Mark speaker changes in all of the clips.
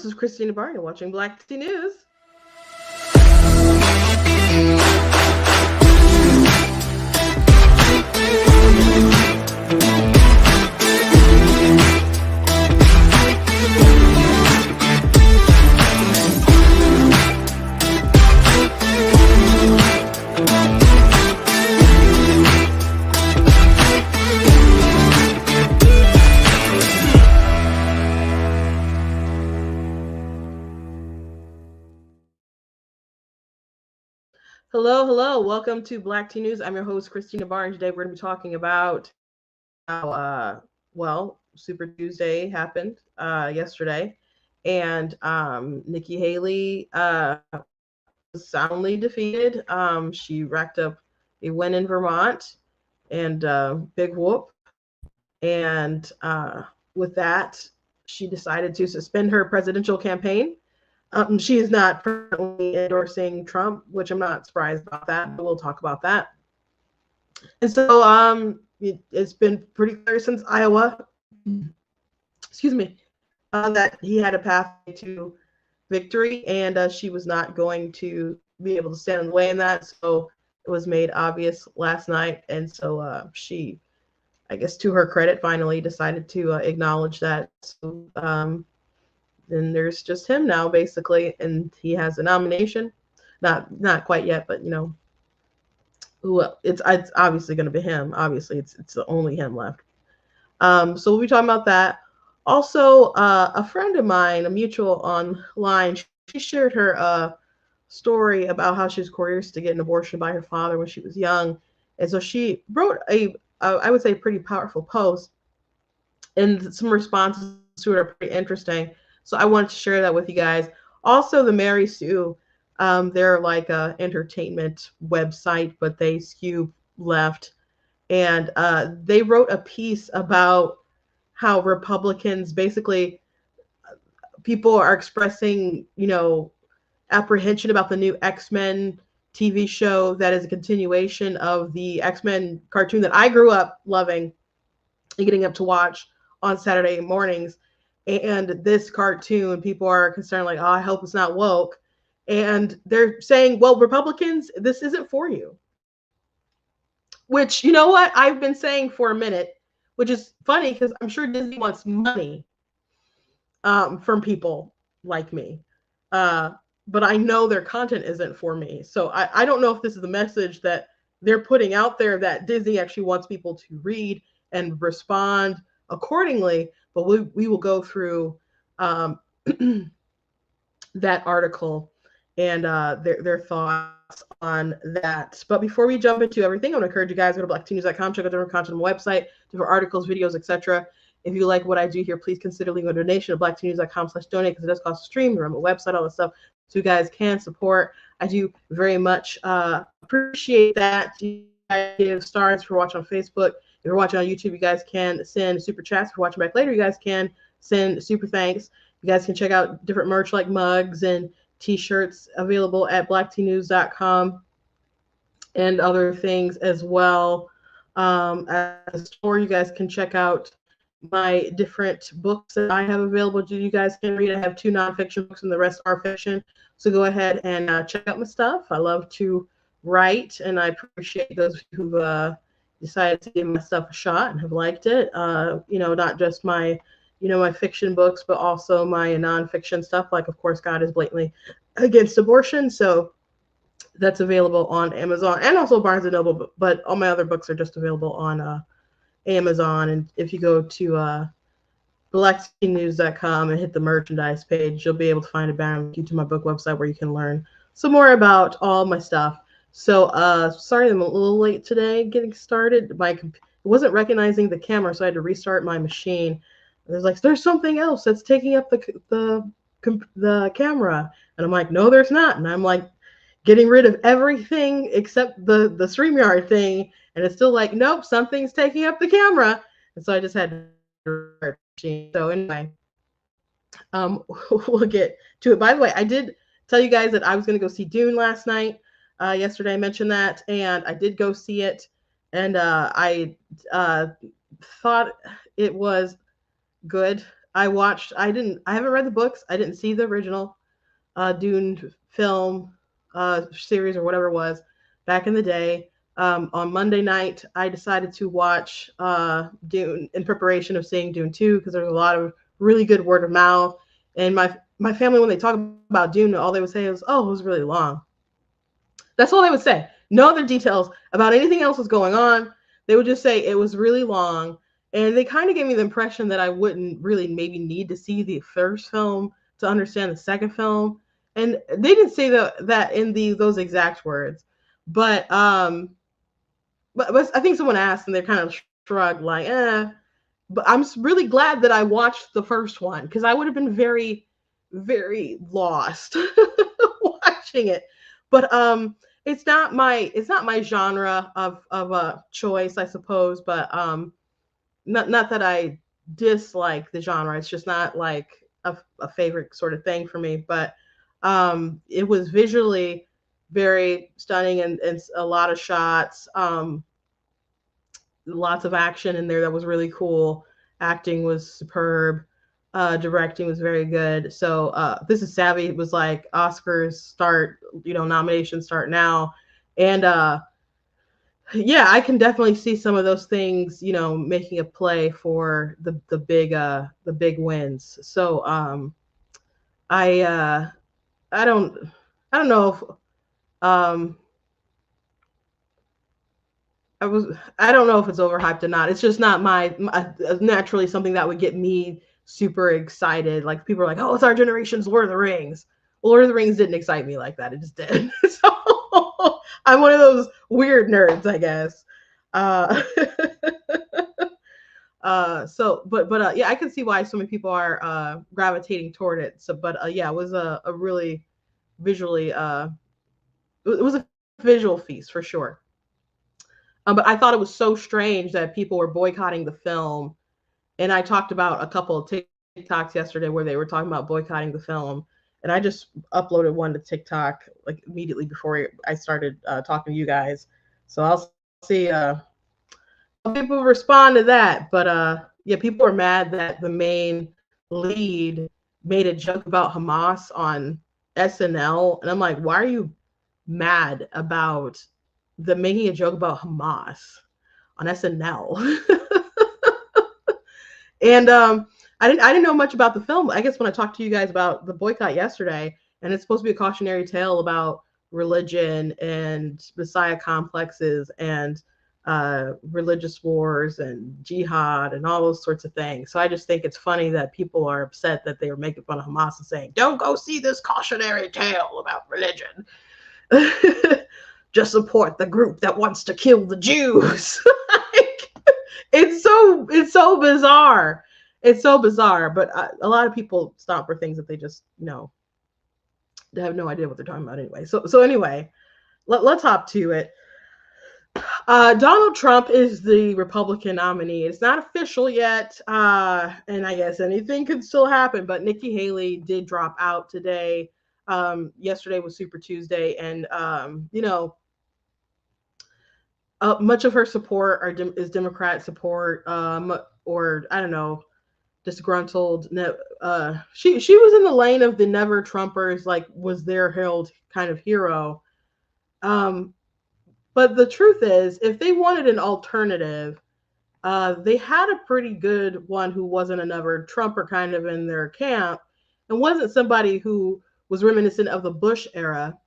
Speaker 1: This is Christina Barney watching Black Tea News. Hello. Welcome to Black Tea News. I'm your host, Christina Barnes. Today we're going to be talking about how, Super Tuesday happened yesterday. And Nikki Haley was soundly defeated. She racked up a win in Vermont and big whoop. And with that, she decided to suspend her presidential campaign. She is not currently endorsing Trump, which I'm not surprised about that, but we'll talk about that. And so it's been pretty clear since Iowa, that he had a pathway to victory, and she was not going to be able to stand in the way in that. So it was made obvious last night. And so she, I guess to her credit, finally decided to acknowledge that. So, then there's just him now, basically, and he has a nomination. Not quite yet, but it's obviously going to be him. Obviously, it's only him left. So we'll be talking about that. Also, a friend of mine, a mutual online, she shared her story about how she was coerced to get an abortion by her father when she was young, and so she wrote I would say, pretty powerful post, and some responses to it are pretty interesting. So I wanted to share that with you guys. Also, the Mary Sue, they're like a entertainment website, but they skew left. And they wrote a piece about how Republicans, basically, people are expressing, apprehension about the new X-Men TV show that is a continuation of the X-Men cartoon that I grew up loving and getting up to watch on Saturday mornings. And this cartoon, people are concerned, like, oh, I hope it's not woke. And they're saying, well, Republicans, this isn't for you. Which, you know what, I've been saying for a minute, which is funny because I'm sure Disney wants money from people like me. But I know their content isn't for me. So I don't know if this is the message that they're putting out there, that Disney actually wants people to read and respond accordingly. But we will go through that article and their thoughts on that. But before we jump into everything, I want to encourage you guys to go to blacktnews.com, check out different content on the website, different articles, videos, etc. If you like what I do here, please consider leaving a donation at blacktnews.com/donate, because it does cost a stream, run a website, all that stuff, so you guys can support. I do very much appreciate that. You guys give stars for watching on Facebook. If you're watching on YouTube, you guys can send super chats. If you're watching back later, you guys can send super thanks. You guys can check out different merch like mugs and t-shirts available at blacktnews.com and other things as well. At the store, you guys can check out my different books that I have available to you guys can read. I have 2 nonfiction books and the rest are fiction. So go ahead and check out my stuff. I love to write, and I appreciate those who've decided to give my stuff a shot and have liked it. Not just my my fiction books, but also my nonfiction stuff. Like, of course, God is blatantly against abortion. So that's available on Amazon and also Barnes & Noble. But all my other books are just available on Amazon. And if you go to blacktnews.com and hit the merchandise page, you'll be able to find a banner link to my book website where you can learn some more about all my stuff. So sorry I'm a little late today getting started. It wasn't recognizing the camera, so I had to restart my machine. There's something else that's taking up the camera, and I'm like, no, there's not. And I'm like getting rid of everything except the StreamYard thing, and it's still like, nope, something's taking up the camera. And so I just had to restart the machine. So anyway, we'll get to it. By the way, I did tell you guys that I was going to go see Dune last night. Yesterday I mentioned that, and I did go see it, and I thought it was good. I watched. I didn't. I haven't read the books. I didn't see the original Dune film series or whatever it was back in the day. On Monday night, I decided to watch Dune in preparation of seeing Dune 2 because there's a lot of really good word of mouth. And my family, when they talk about Dune, all they would say is, "Oh, it was really long." That's all they would say. No other details about anything else was going on. They would just say it was really long. And they kind of gave me the impression that I wouldn't really maybe need to see the first film to understand the second film. And they didn't say that in those exact words. But but I think someone asked and they kind of shrugged like, eh. But I'm really glad that I watched the first one because I would have been very, very lost watching it. But it's not my genre of choice, I suppose. But not that I dislike the genre. It's just not like a favorite sort of thing for me. But it was visually very stunning and a lot of shots. Lots of action in there that was really cool. Acting was superb. Directing was very good. So this is savvy. It was like Oscars start, nominations start now, and yeah, I can definitely see some of those things, making a play for the big wins. So I I don't I don't know if um I don't know if it's overhyped or not. It's just not my naturally something that would get me super excited. Like people are like, "Oh, it's our generation's Lord of the Rings." Well, Lord of the Rings didn't excite me like that. It just did. So I'm one of those weird nerds, I guess. Uh, but yeah, I can see why so many people are gravitating toward it. So, but yeah, it was a really visually it was a visual feast for sure. But I thought it was so strange that people were boycotting the film. And I talked about a couple of TikToks yesterday where they were talking about boycotting the film. And I just uploaded one to TikTok like immediately before I started talking to you guys. So I'll see how people respond to that. But yeah, people are mad that the main lead made a joke about Hamas on SNL. And I'm like, why are you mad about the making a joke about Hamas on SNL? And I didn't know much about the film. I guess when I talked to you guys about the boycott yesterday, and it's supposed to be a cautionary tale about religion and Messiah complexes and religious wars and jihad and all those sorts of things. So I just think it's funny that people are upset that they were making fun of Hamas and saying, "Don't go see this cautionary tale about religion." Just support the group that wants to kill the Jews. Like, it's so bizarre. It's so bizarre, but a lot of people stomp for things that they just they have no idea what they're talking about anyway. So anyway, let's hop to it. Donald Trump is the Republican nominee. It's not official yet, and I guess anything could still happen. But Nikki Haley did drop out today. Yesterday was Super Tuesday, and much of her support is Democrat support, or I don't know, disgruntled. She was in the lane of the never Trumpers, like was their herald kind of hero. But the truth is, if they wanted an alternative, they had a pretty good one who wasn't another Trumper kind of in their camp, and wasn't somebody who was reminiscent of the Bush era.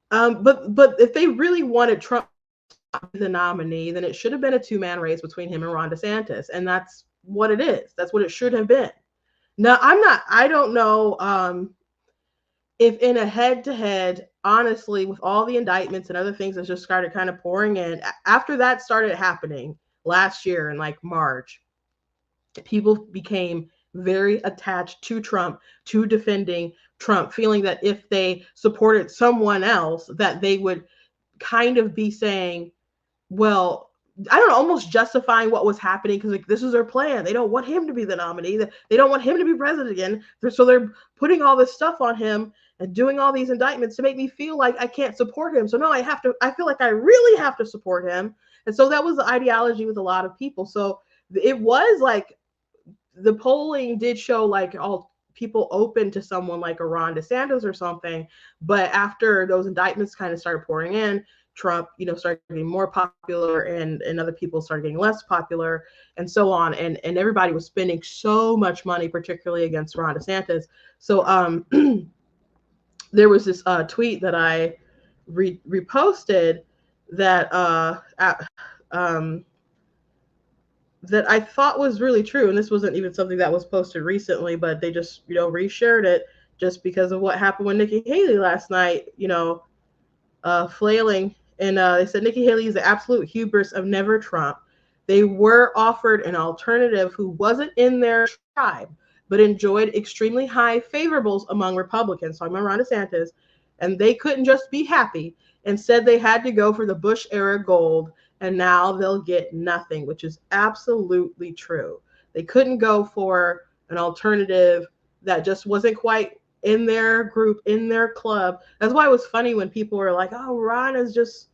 Speaker 1: But if they really wanted Trump the nominee, then it should have been a two-man race between him and Ron DeSantis, and that's what it is. That's what it should have been. Now, I don't know if in a head-to-head, honestly, with all the indictments and other things that just started kind of pouring in, after that started happening last year in like March, people became very attached to Trump, to defending Trump, feeling that if they supported someone else, that they would kind of be saying, well, I don't know, almost justifying what was happening because like this is their plan. They don't want him to be the nominee. They don't want him to be president again. So they're putting all this stuff on him and doing all these indictments to make me feel like I can't support him. So no, I feel like I really have to support him. And so that was the ideology with a lot of people. So it was like the polling did show like all people open to someone like a Ron DeSantis or something, but after those indictments kind of started pouring in, Trump, started getting more popular, and other people started getting less popular, and so on, and everybody was spending so much money, particularly against Ron DeSantis. So there was this tweet that I reposted that that I thought was really true, and this wasn't even something that was posted recently, but they just reshared it just because of what happened with Nikki Haley last night, flailing, and they said Nikki Haley is the absolute hubris of never Trump. They were offered an alternative who wasn't in their tribe, but enjoyed extremely high favorables among Republicans. So I'm Ron DeSantis, and they couldn't just be happy. Instead, they had to go for the Bush era gold, and now they'll get nothing, which is absolutely true. They couldn't go for an alternative that just wasn't quite in their group, in their club. That's why it was funny when people were like, oh, Ron is just,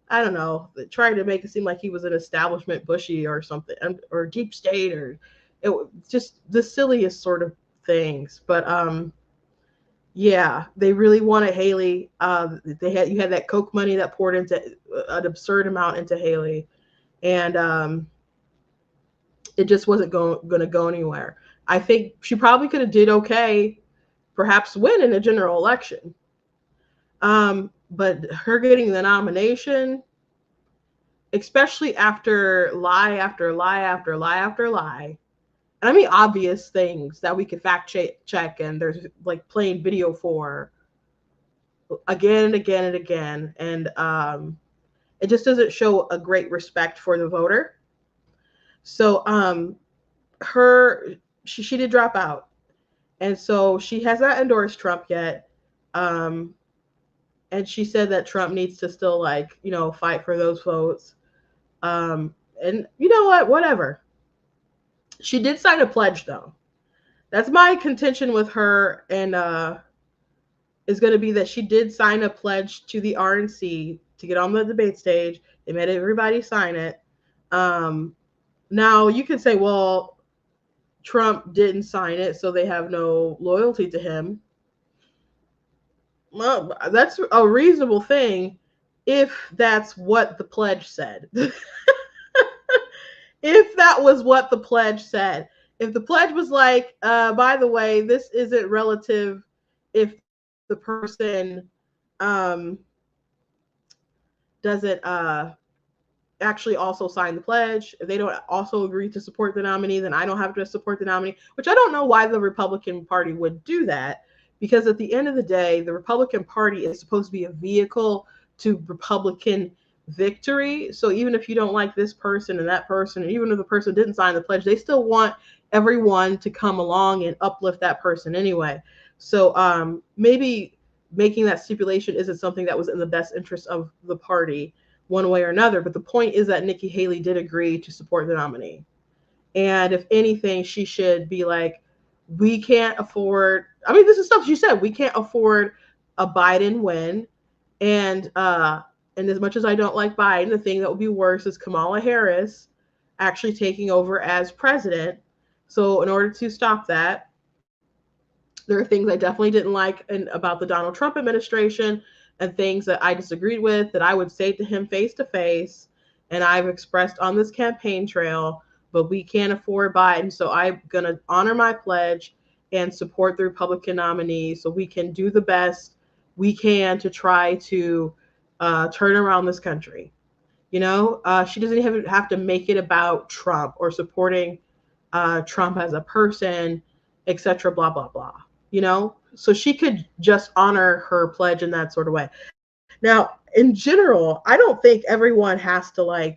Speaker 1: I don't know, trying to make it seem like he was an establishment Bushy or something, or deep state, or it just the silliest sort of things. But yeah, they really wanted Haley. You had that Coke money that poured into an absurd amount into Haley, and it just wasn't going to go anywhere. I think she probably could have did okay, perhaps win in a general election. But her getting the nomination, especially after lie after lie after lie after lie, and I mean obvious things that we could fact check, and there's like playing video for again and again and again, and it just doesn't show a great respect for the voter. So she did drop out, and so she has not endorsed Trump yet. And she said that Trump needs to still fight for those votes. And you know what? Whatever. She did sign a pledge, though. That's my contention with her, and is going to be that she did sign a pledge to the RNC to get on the debate stage. They made everybody sign it. Now you could say, well, Trump didn't sign it, so they have no loyalty to him. Well, that's a reasonable thing if that's what the pledge said. If that was what the pledge said. If the pledge was like, by the way, this isn't relative if the person doesn't actually also sign the pledge, if they don't also agree to support the nominee, then I don't have to support the nominee, which I don't know why the Republican Party would do that. Because at the end of the day, the Republican Party is supposed to be a vehicle to Republican victory. So even if you don't like this person and that person, and even if the person didn't sign the pledge, they still want everyone to come along and uplift that person anyway. So maybe making that stipulation isn't something that was in the best interest of the party one way or another. But the point is that Nikki Haley did agree to support the nominee. And if anything, she should be like, we can't afford, I mean, this is stuff she said, we can't afford a Biden win. And as much as I don't like Biden, the thing that would be worse is Kamala Harris actually taking over as president. So in order to stop that, there are things I definitely didn't like about the Donald Trump administration, and things that I disagreed with that I would say to him face to face, and I've expressed on this campaign trail. But we can't afford Biden, so I'm going to honor my pledge and support the Republican nominee so we can do the best we can to try to turn around this country. She doesn't even have to make it about Trump or supporting Trump as a person, etc., blah, blah, blah. So she could just honor her pledge in that sort of way. Now, in general, I don't think everyone has to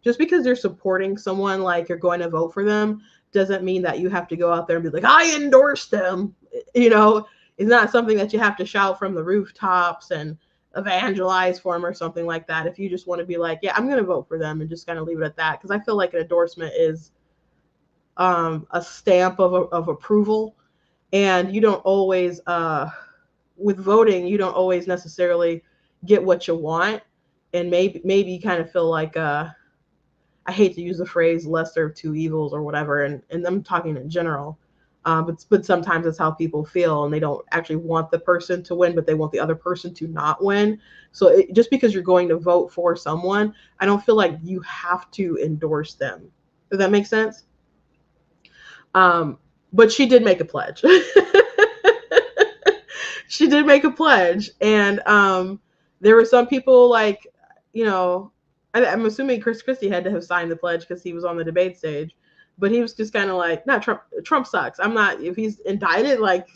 Speaker 1: just because you're supporting someone, like you're going to vote for them, doesn't mean that you have to go out there and be like, I endorse them. It's not something that you have to shout from the rooftops and evangelize for them or something like that. If you just want to be like, yeah, I'm going to vote for them, and just kind of leave it at that. Because I feel like an endorsement is a stamp of approval. And you don't always, with voting, you don't always necessarily get what you want. And maybe you kind of feel like, I hate to use the phrase lesser of two evils or whatever, and I'm talking in general. But sometimes that's how people feel, and they don't actually want the person to win, but they want the other person to not win. So just because you're going to vote for someone, I don't feel like you have to endorse them. Does that make sense? But she did make a pledge. She did make a pledge, and there were some people like, you know, I'm assuming Chris Christie had to have signed the pledge because he was on the debate stage, but he was just kind of like, "Not Trump. Trump sucks. I'm not. If he's indicted, like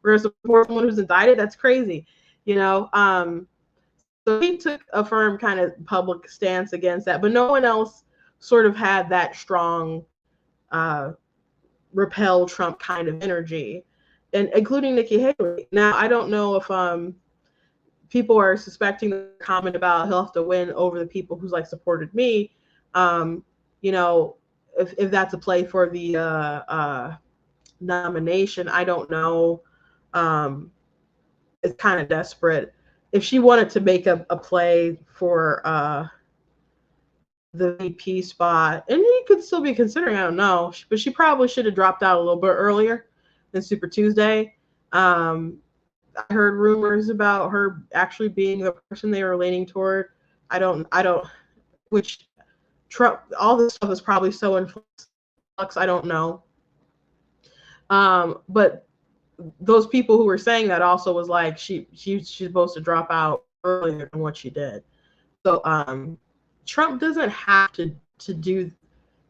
Speaker 1: we're gonna support someone who's indicted. That's crazy, you know." So he took a firm kind of public stance against that, but no one else sort of had that strong uh, repel Trump kind of energy, and including Nikki Haley. Now I don't know if people are suspecting the comment about he'll have to win over the people who's like supported me. You know, if that's a play for the nomination, I don't know. It's kind of desperate. If she wanted to make a play for the VP spot, and he could still be considering, I don't know, but she probably should have dropped out a little bit earlier than Super Tuesday. I heard rumors about her actually being the person they were leaning toward. I don't, which Trump, all this stuff is probably so in flux, I don't know. But those people who were saying that also was like, she's supposed to drop out earlier than what she did. So Trump doesn't have to do,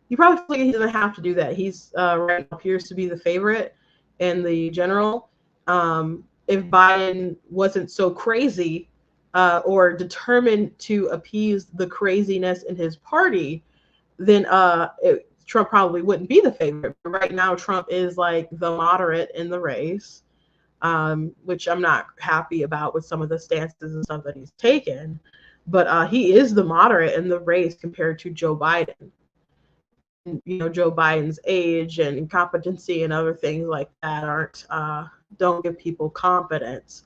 Speaker 1: you probably feel like he doesn't have to do that. He's right now appears to be the favorite in the general. If Biden wasn't so crazy or determined to appease the craziness in his party, then Trump probably wouldn't be the favorite. But right now, Trump is like the moderate in the race, which I'm not happy about with some of the stances and stuff that he's taken. But he is the moderate in the race compared to Joe Biden. You know, Joe Biden's age and incompetency and other things like that don't give people confidence.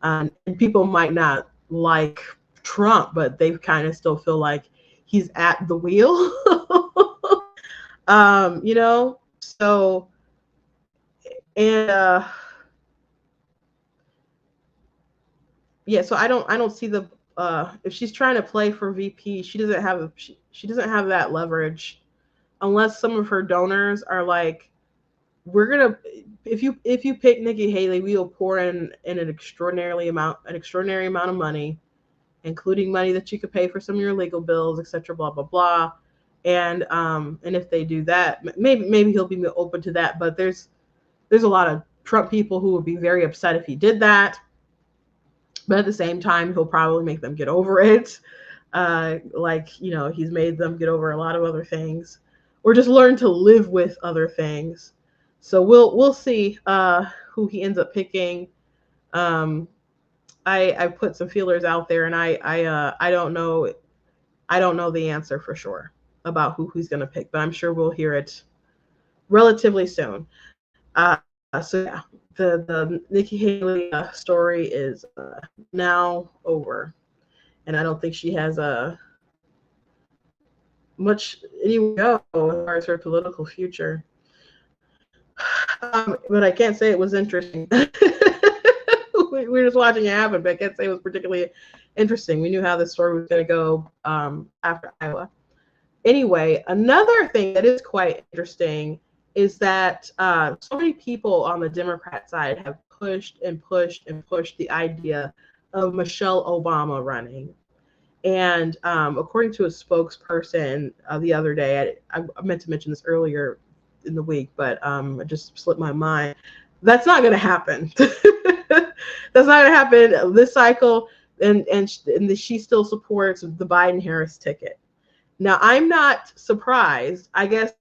Speaker 1: And people might not like Trump, but they kind of still feel like he's at the wheel. You know, so, and yeah, so I don't see the if she's trying to play for VP, she doesn't have she doesn't have that leverage unless some of her donors are like, we're gonna, if you pick Nikki Haley, we will pour in an extraordinary amount of money, including money that you could pay for some of your legal bills, etc. Blah blah blah. And if they do that, maybe he'll be open to that. But there's a lot of Trump people who would be very upset if he did that. But at the same time, he'll probably make them get over it. Like, you know, he's made them get over a lot of other things, or just learn to live with other things. So we'll see who he ends up picking. I put some feelers out there, and I don't know the answer for sure about who he's going to pick, but I'm sure we'll hear it relatively soon. So yeah, the Nikki Haley story is now over, and I don't think she has much anywhere to go as far as her political future. But I can't say it was interesting. We were just watching it happen, but I can't say it was particularly interesting. We knew how this story was going to go after Iowa. Anyway, another thing that is quite interesting is that so many people on the Democrat side have pushed and pushed and pushed the idea of Michelle Obama running. And according to a spokesperson the other day, I meant to mention this earlier in the week, but it just slipped my mind. That's not going to happen. That's not going to happen this cycle. And she still supports the Biden-Harris ticket. Now, I'm not surprised. I guess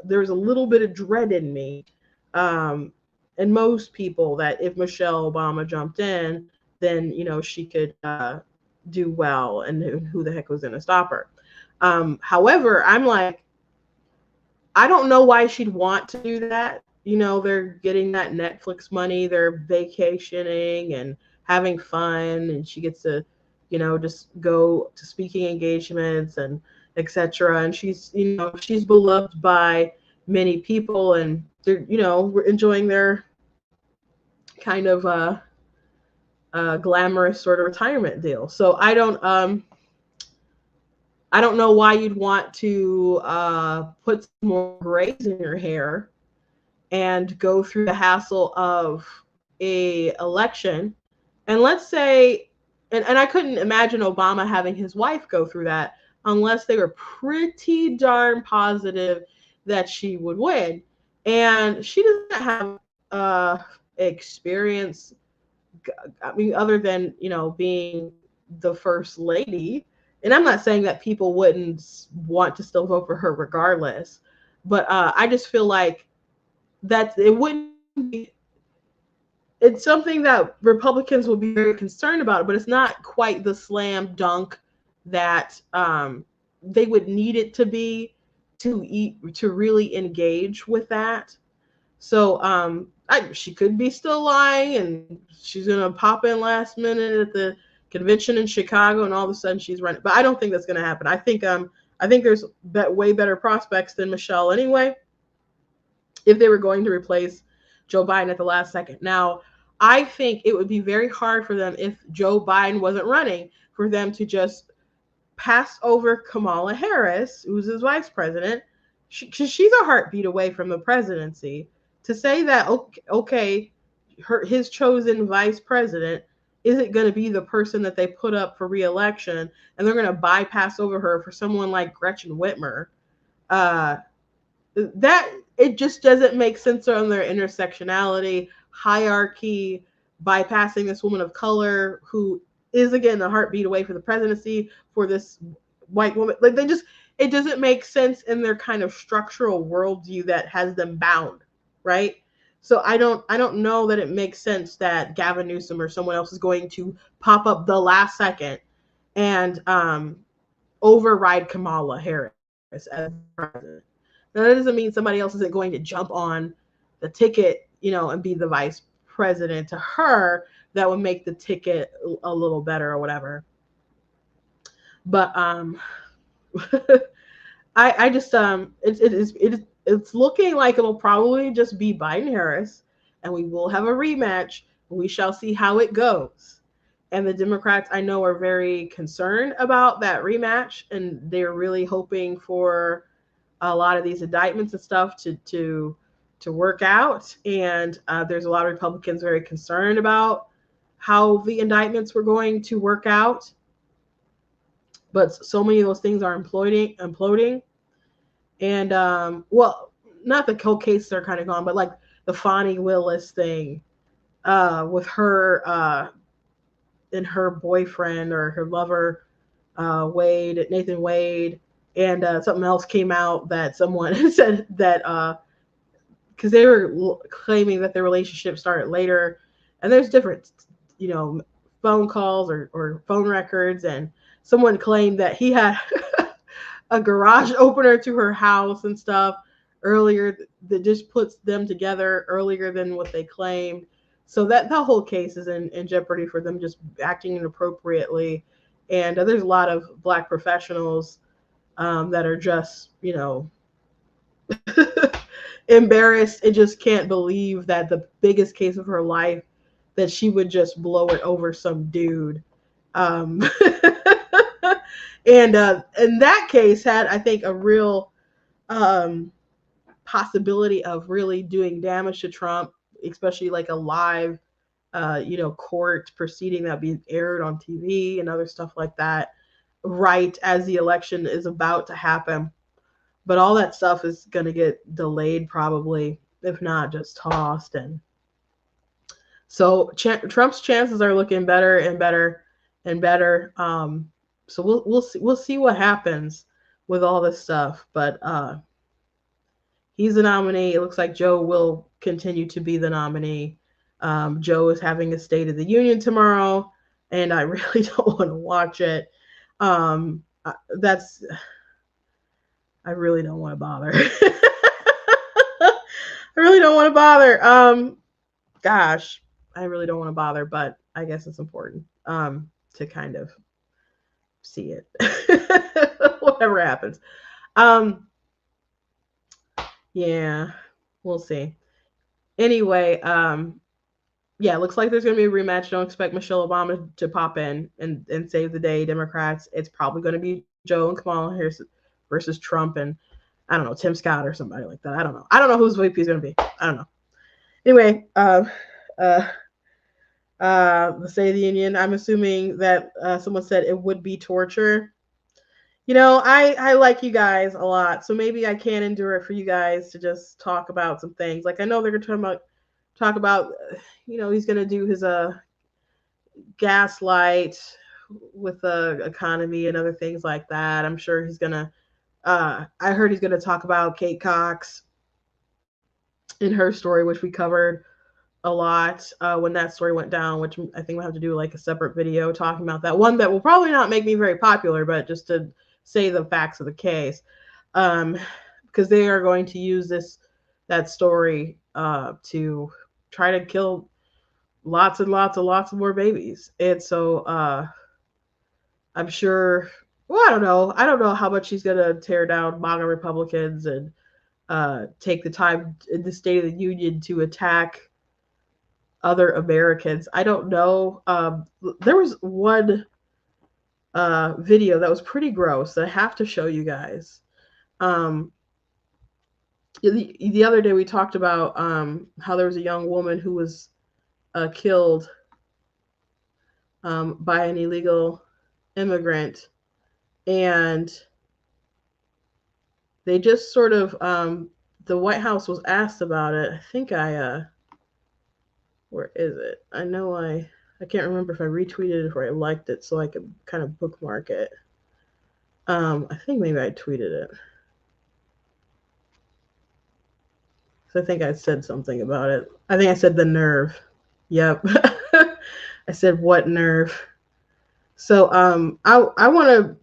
Speaker 1: there's a little bit of dread in me, and most people, that if Michelle Obama jumped in, then, you know, she could do well, and who the heck was going to stop her? However, I'm like, I don't know why she'd want to do that. You know, they're getting that Netflix money, they're vacationing and having fun, and she gets to just go to speaking engagements and etc. And she's beloved by many people, and they're we're enjoying their kind of glamorous sort of retirement deal. So I don't know why you'd want to put some more grays in your hair and go through the hassle of a election. And let's say, and I couldn't imagine Obama having his wife go through that unless they were pretty darn positive that she would win. And she doesn't have experience, I mean, other than, being the first lady. And I'm not saying that people wouldn't want to still vote for her regardless, but I just feel like that it wouldn't be, it's something that Republicans will be very concerned about, but it's not quite the slam dunk that they would need it to be to really engage with that. So she could be still lying, and she's gonna pop in last minute at the convention in Chicago, and all of a sudden she's running. But I don't think that's gonna happen. I think there's way better prospects than Michelle anyway, if they were going to replace Joe Biden at the last second. Now, I think it would be very hard for them if Joe Biden wasn't running for them to just pass over Kamala Harris, who's his vice president. She's a heartbeat away from the presidency. To say that, okay, his chosen vice president isn't going to be the person that they put up for re-election, and they're going to bypass over her for someone like Gretchen Whitmer, that it just doesn't make sense on their intersectionality, hierarchy, bypassing this woman of color who is again a heartbeat away for the presidency for this white woman. Like it doesn't make sense in their kind of structural worldview that has them bound, right? So I don't know that it makes sense that Gavin Newsom or someone else is going to pop up the last second and override Kamala Harris as president. Now, that doesn't mean somebody else isn't going to jump on the ticket, and be the vice president to her. That would make the ticket a little better or whatever. But I just it's looking like it'll probably just be Biden Harris, and we will have a rematch. We shall see how it goes. And the Democrats, I know, are very concerned about that rematch, and they're really hoping for a lot of these indictments and stuff to work out. And there's a lot of Republicans very concerned about how the indictments were going to work out. But so many of those things are imploding. And well, not the whole cases are kind of gone, but like the Fani Willis thing with her and her boyfriend or her lover, Nathan Wade. And something else came out that someone said that because they were claiming that their relationship started later, and there's different, phone calls or phone records, and someone claimed that he had a garage opener to her house and stuff earlier that just puts them together earlier than what they claimed. So that the whole case is in jeopardy for them just acting inappropriately. And there's a lot of Black professionals that are just, embarrassed and just can't believe that the biggest case of her life, that she would just blow it over some dude. And in that case had, I think, a real possibility of really doing damage to Trump, especially like a live, court proceeding that be aired on TV and other stuff like that, right as the election is about to happen. But all that stuff is going to get delayed probably, if not just tossed. And so Trump's chances are looking better and better and better. So we'll see what happens with all this stuff. But he's the nominee. It looks like Joe will continue to be the nominee. Joe is having a State of the Union tomorrow, and I really don't want to watch it. I really don't want to bother. I really don't want to bother. Gosh, I really don't want to bother, but I guess it's important to kind of see it. Whatever happens. Yeah, we'll see. Anyway, yeah, looks like there's going to be a rematch. Don't expect Michelle Obama to pop in and save the day. Democrats, it's probably going to be Joe and Kamala Harris versus Trump and I don't know, Tim Scott or somebody like that. I don't know. I don't know whose VP is going to be. I don't know. Anyway, the State of the Union. I'm assuming that someone said it would be torture. You know, I like you guys a lot, so maybe I can endure it for you guys to just talk about some things. Like I know they're going to talk about, you know, he's going to do his gaslight with the economy and other things like that. I'm sure he's going to. I heard he's going to talk about Kate Cox in her story, which we covered a lot when that story went down, which I think we'll have to do like a separate video talking about that one that will probably not make me very popular, but just to say the facts of the case, because they are going to use that story to try to kill lots and lots more babies. And so I'm sure, well, I don't know how much he's going to tear down MAGA Republicans and take the time in the State of the Union to attack other Americans. I don't know. There was one video that was pretty gross that I have to show you guys. The other day we talked about how there was a young woman who was killed by an illegal immigrant, and they just sort of the White House was asked about it. I think where is it? I know I can't remember if I retweeted it or I liked it so I could kind of bookmark it. I think maybe I tweeted it. So I think I said something about it. I think I said the nerve. Yep. I said what nerve. So I want to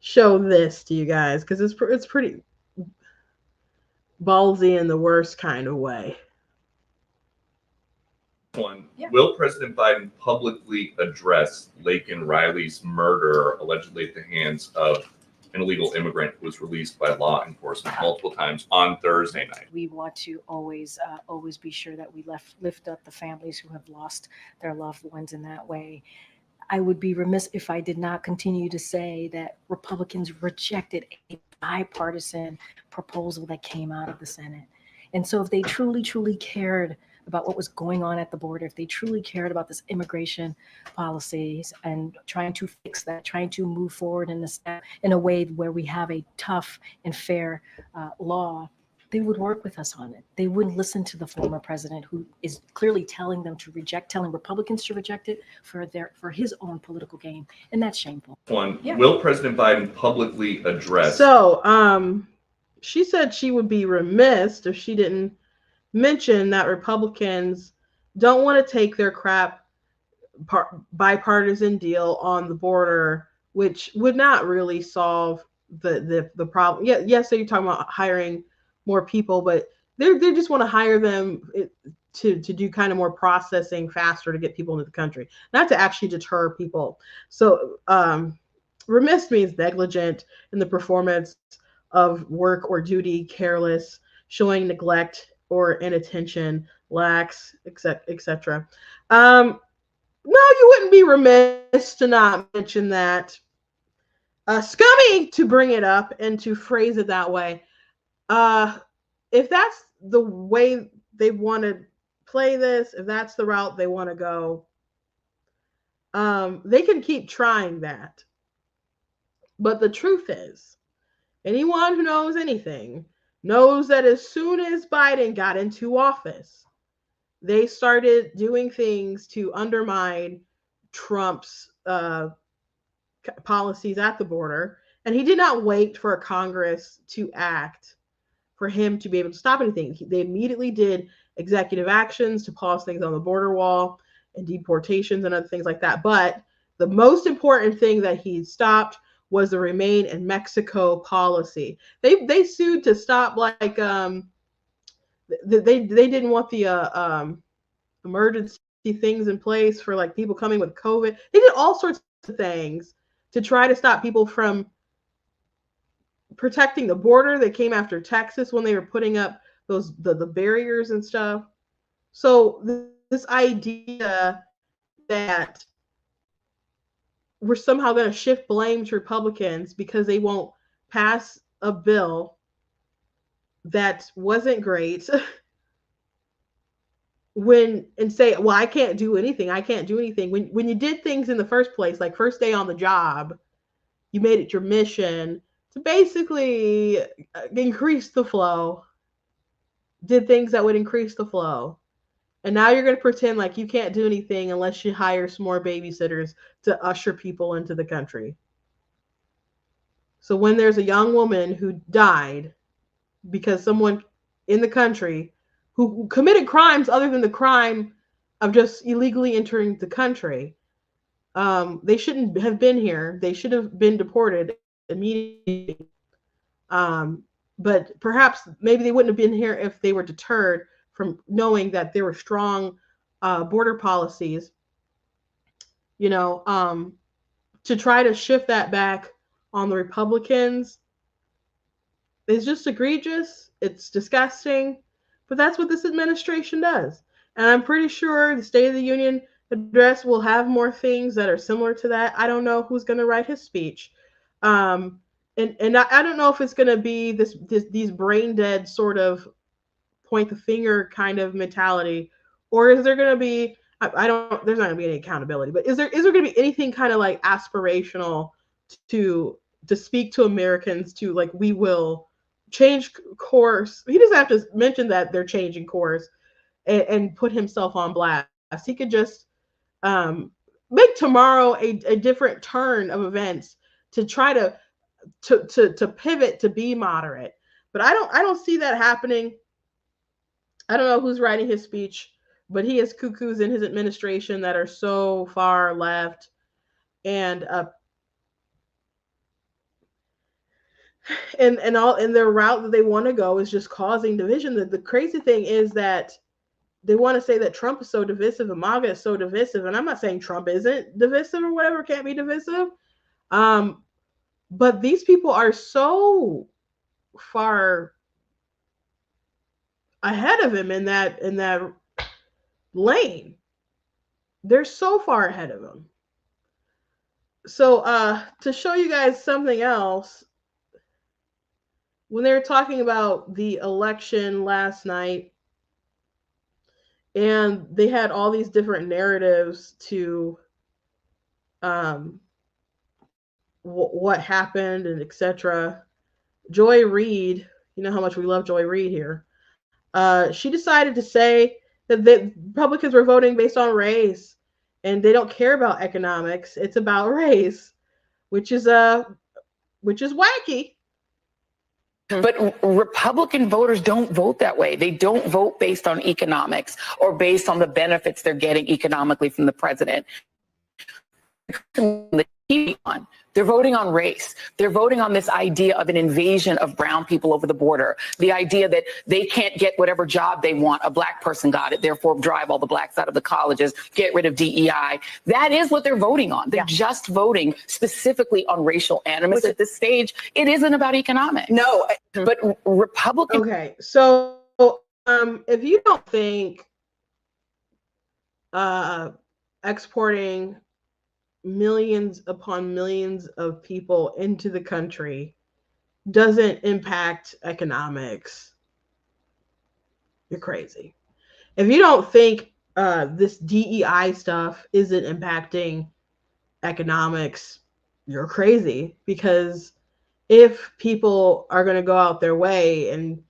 Speaker 1: show this to you guys because it's pretty ballsy in the worst kind of way.
Speaker 2: One, yeah. Will President Biden publicly address Laken Riley's murder, allegedly at the hands of an illegal immigrant who was released by law enforcement multiple times on Thursday night?
Speaker 3: We want to always be sure that we lift up the families who have lost their loved ones in that way. I would be remiss if I did not continue to say that Republicans rejected a bipartisan proposal that came out of the Senate. And so if they truly cared about what was going on at the border, if they truly cared about this immigration policies and trying to fix that, trying to move forward in a way where we have a tough and fair law, they would work with us on it. They wouldn't listen to the former president who is clearly telling Republicans to reject it for his own political gain. And that's shameful.
Speaker 2: One, yeah. Will President Biden publicly address?
Speaker 1: So she said she would be remiss if she didn't mention that Republicans don't want to take their crap bipartisan deal on the border, which would not really solve the problem. Yeah, yes, so you're talking about hiring more people, but they just want to hire them to do kind of more processing faster to get people into the country, not to actually deter people. So remiss means negligent in the performance of work or duty, careless, showing neglect or inattention, lax, etc. No, you wouldn't be remiss to not mention that. Scummy to bring it up and to phrase it that way. If that's the way they want to play this, if that's the route they want to go, they can keep trying that. But the truth is, anyone who knows anything knows that as soon as Biden got into office, they started doing things to undermine Trump's policies at the border. And he did not wait for a Congress to act for him to be able to stop anything. They immediately did executive actions to pause things on the border wall and deportations and other things like that. But the most important thing that he stopped was the Remain in Mexico policy. They sued to stop, like they didn't want the emergency things in place for like people coming with COVID. They did all sorts of things to try to stop people from protecting the border. They came after Texas when they were putting up the barriers and stuff. So this idea that we're somehow going to shift blame to Republicans because they won't pass a bill that wasn't great and say, well, I can't do anything. When you did things in the first place, like first day on the job, you made it your mission to basically increase the flow, did things that would increase the flow. And now you're going to pretend like you can't do anything unless you hire some more babysitters to usher people into the country. So when there's a young woman who died because someone in the country who committed crimes other than the crime of just illegally entering the country, they shouldn't have been here. They should have been deported immediately. But perhaps maybe they wouldn't have been here if they were deterred from knowing that there were strong border policies, to try to shift that back on the Republicans is just egregious. It's disgusting, but that's what this administration does. And I'm pretty sure the State of the Union address will have more things that are similar to that. I don't know who's going to write his speech. And I don't know if it's going to be these brain dead sort of point the finger kind of mentality, or is there going to be, there's not going to be any accountability, but is there going to be anything kind of like aspirational to speak to Americans to like, we will change course. He doesn't have to mention that they're changing course and put himself on blast. He could just make tomorrow a different turn of events to try to pivot to be moderate. But I don't see that happening. I don't know who's writing his speech, but he has cuckoos in his administration that are so far left, and their route that they want to go is just causing division. The crazy thing is that they want to say that Trump is so divisive and MAGA is so divisive, and I'm not saying Trump isn't divisive or whatever, can't be divisive. But these people are so far ahead of him in that lane. They're so far ahead of him. So to show you guys something else, when they were talking about the election last night, and they had all these different narratives to what happened and etc. Joy Reid, you know how much we love Joy Reid here. She decided to say that the Republicans were voting based on race, and they don't care about economics. It's about race, which is wacky.
Speaker 4: But Republican voters don't vote that way. They don't vote based on economics or based on the benefits they're getting economically from the president. They're voting on race. They're voting on this idea of an invasion of brown people over the border. The idea that they can't get whatever job they want. A black person got it, therefore drive all the blacks out of the colleges, get rid of DEI. That is what they're voting on. They're just voting specifically on racial animus at this stage. It isn't about economics.
Speaker 5: No,
Speaker 4: but Republicans.
Speaker 1: Okay, so if you don't think exporting millions upon millions of people into the country doesn't impact economics, you're crazy. If you don't think this DEI stuff isn't impacting economics, you're crazy. Because if people are going to go out their way and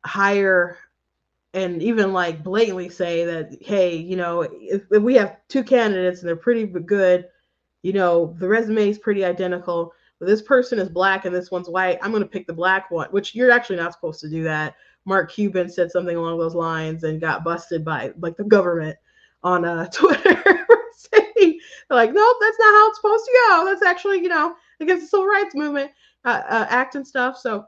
Speaker 1: hire and even like blatantly say that, hey, if we have two candidates and they're pretty good, the resume is pretty identical, but this person is black and this one's white, I'm going to pick the black one, which you're actually not supposed to do that. Mark Cuban said something along those lines and got busted by like the government on Twitter saying like, nope, that's not how it's supposed to go. That's actually, against the Civil Rights Movement Act and stuff. So,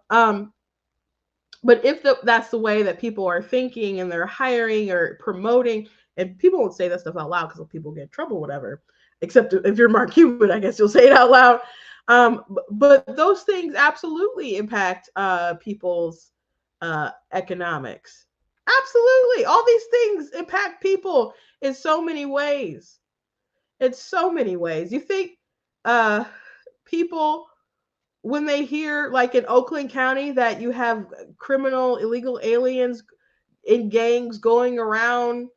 Speaker 1: but if that's the way that people are thinking and they're hiring or promoting, and people won't say that stuff out loud because people get in trouble, whatever. except if you're Mark Cuban, I guess you'll say it out loud. But those things absolutely impact people's economics. Absolutely. All these things impact people in so many ways. In so many ways. You think people, when they hear, like in Oakland County, that you have criminal illegal aliens in gangs going around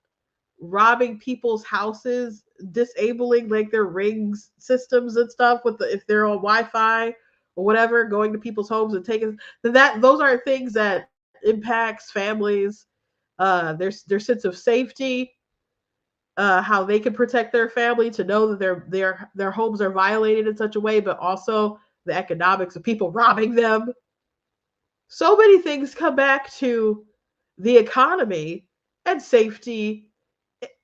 Speaker 1: robbing people's houses, disabling like their rings systems and stuff with if they're on Wi-Fi or whatever, going to people's homes and taking that, those are things that impacts families, their sense of safety, how they can protect their family, to know that their homes are violated in such a way, but also the economics of people robbing them. So many things come back to the economy and safety,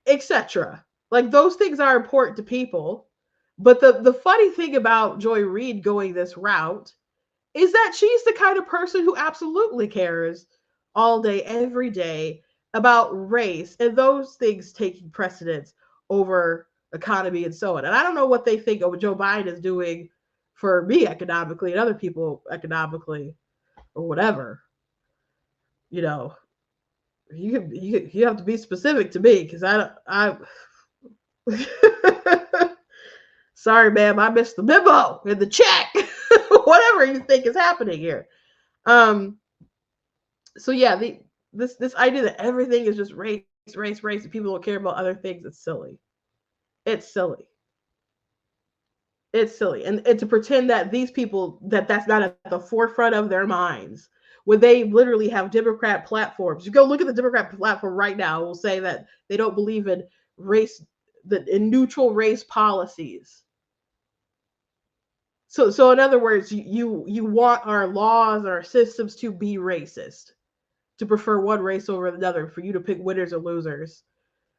Speaker 1: etc. Like those things are important to people. But the funny thing about Joy Reid going this route is that she's the kind of person who absolutely cares all day, every day about race and those things taking precedence over economy and so on. And I don't know what they think of Joe Biden is doing for me economically and other people economically or whatever. You know, you have to be specific to me because I sorry, ma'am, I missed the memo in the chat. Whatever you think is happening here. So yeah, this idea that everything is just race, and people don't care about other things, it's silly. It's silly. It's silly. And to pretend that these people, that's not at the forefront of their minds, when they literally have Democrat platforms. You go look at the Democrat platform right now, it will say that they don't believe in race, in neutral race policies. So in other words, you want our laws, our systems to be racist, to prefer one race over another, for you to pick winners or losers.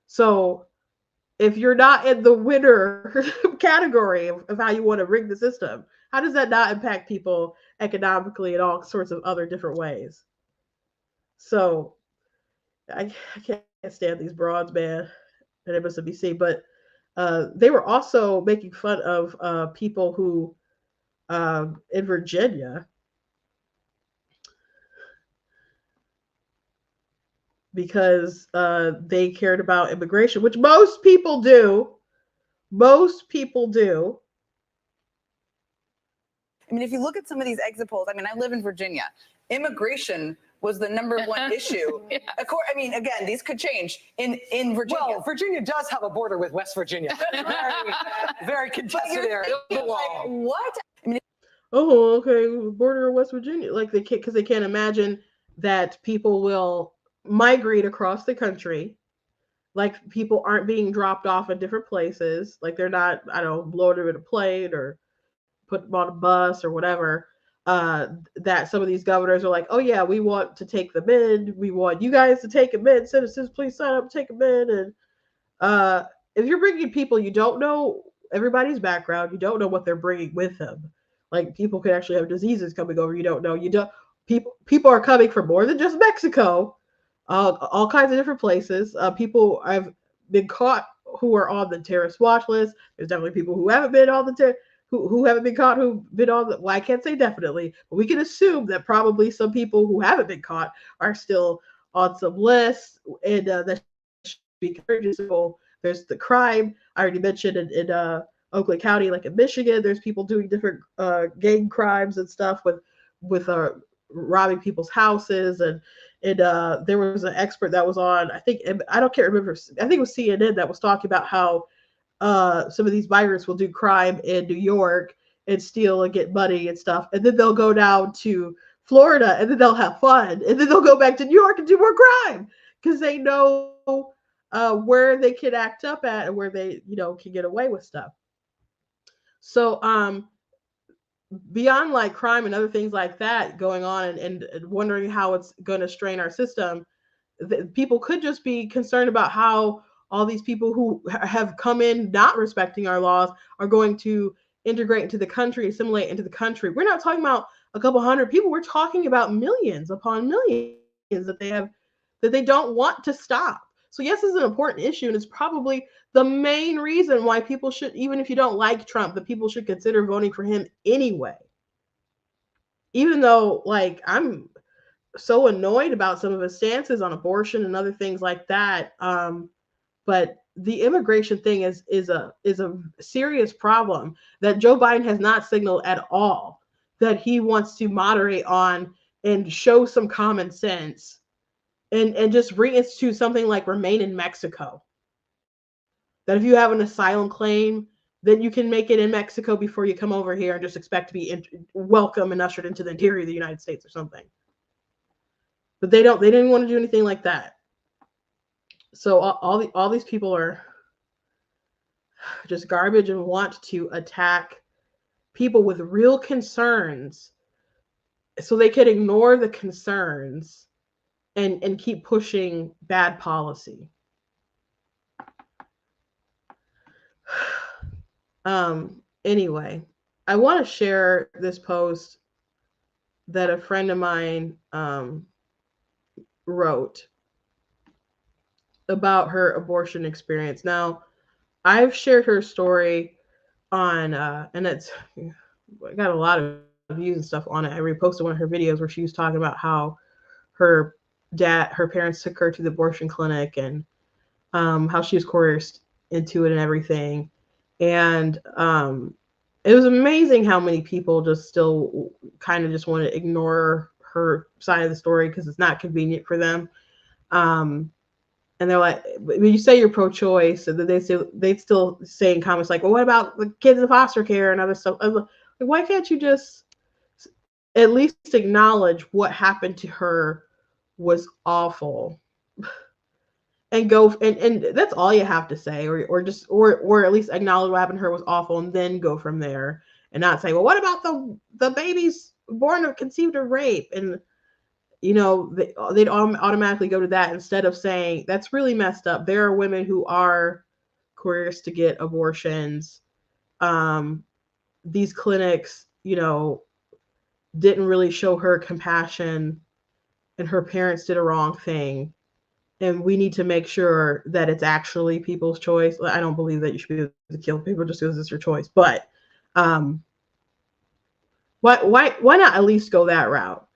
Speaker 1: So if you're not in the winner category of how you want to rig the system, how does that not impact people economically in all sorts of other different ways? So I can't stand these broads, man, at MSNBC. But they were also making fun of people who in Virginia, because they cared about immigration, which most people do. Most people do.
Speaker 5: I mean, if you look at some of these exit polls, I mean, I live in Virginia. Immigration was the #1 issue.
Speaker 4: Yes.
Speaker 5: Of course, I mean, again, these could change in Virginia.
Speaker 6: Well, Virginia does have a border with West Virginia. Very contested area.
Speaker 5: Like, what? I mean,
Speaker 1: Oh, okay, border of West Virginia. Like they can't, because they can't imagine that people will migrate across the country. Like people aren't being dropped off at different places. Like they're not, I don't know, loaded in a plane or put them on a bus or whatever. That some of these governors are like, oh yeah, we want to take them in. We want you guys to take them in. Citizens, please sign up, take them in. And if you're bringing people, you don't know everybody's background. You don't know what they're bringing with them. Like people could actually have diseases coming over. You don't know. You don't. People are coming from more than just Mexico. All kinds of different places. People have been caught who are on the terrorist watch list. There's definitely people who haven't been on the who haven't been caught, who've been on the, well, I can't say definitely, but we can assume that probably some people who haven't been caught are still on some lists, and that should be encouraged. So there's the crime I already mentioned in Oakland County, like in Michigan. There's people doing different gang crimes and stuff with robbing people's houses, and there was an expert that was on, I can't remember, I think it was CNN, that was talking about how some of these migrants will do crime in New York and steal and get money and stuff, and then they'll go down to Florida and then they'll have fun, and then they'll go back to New York and do more crime because they know where they can act up at and where they can get away with stuff. So beyond like crime and other things like that going on, and wondering how it's going to strain our system, people could just be concerned about how all these people who have come in not respecting our laws are going to integrate into the country, assimilate into the country. We're not talking about a couple hundred people. We're talking about millions upon millions that they don't want to stop. So yes, it's an important issue, and it's probably the main reason why people should, even if you don't like Trump, that people should consider voting for him anyway. Even though, like, I'm so annoyed about some of his stances on abortion and other things like that. But the immigration thing is a serious problem that Joe Biden has not signaled at all that he wants to moderate on and show some common sense and just reinstitute something like remain in Mexico. That if you have an asylum claim, then you can make it in Mexico before you come over here and just expect to be welcome and ushered into the interior of the United States or something. But they didn't want to do anything like that. So all these people are just garbage and want to attack people with real concerns so they can ignore the concerns and keep pushing bad policy. Anyway, I want to share this post that a friend of mine wrote about her abortion experience. Now, I've shared her story on, and it's got a lot of views and stuff on it. I reposted one of her videos where she was talking about how her parents took her to the abortion clinic and how she was coerced into it and everything. And it was amazing how many people just still kind of just want to ignore her side of the story because it's not convenient for them. And they're like, when you say you're pro-choice, they still say in comments like, well, what about the kids in foster care and other stuff? Like, why can't you just at least acknowledge what happened to her was awful? And go and that's all you have to say, or at least acknowledge what happened to her was awful, and then go from there, and not say, well, what about the babies born of conceived of rape? And they'd automatically go to that instead of saying that's really messed up. There are women who are coerced to get abortions. These clinics, didn't really show her compassion, and her parents did a wrong thing. And we need to make sure that it's actually people's choice. I don't believe that you should be able to kill people just because it's your choice. But why not at least go that route?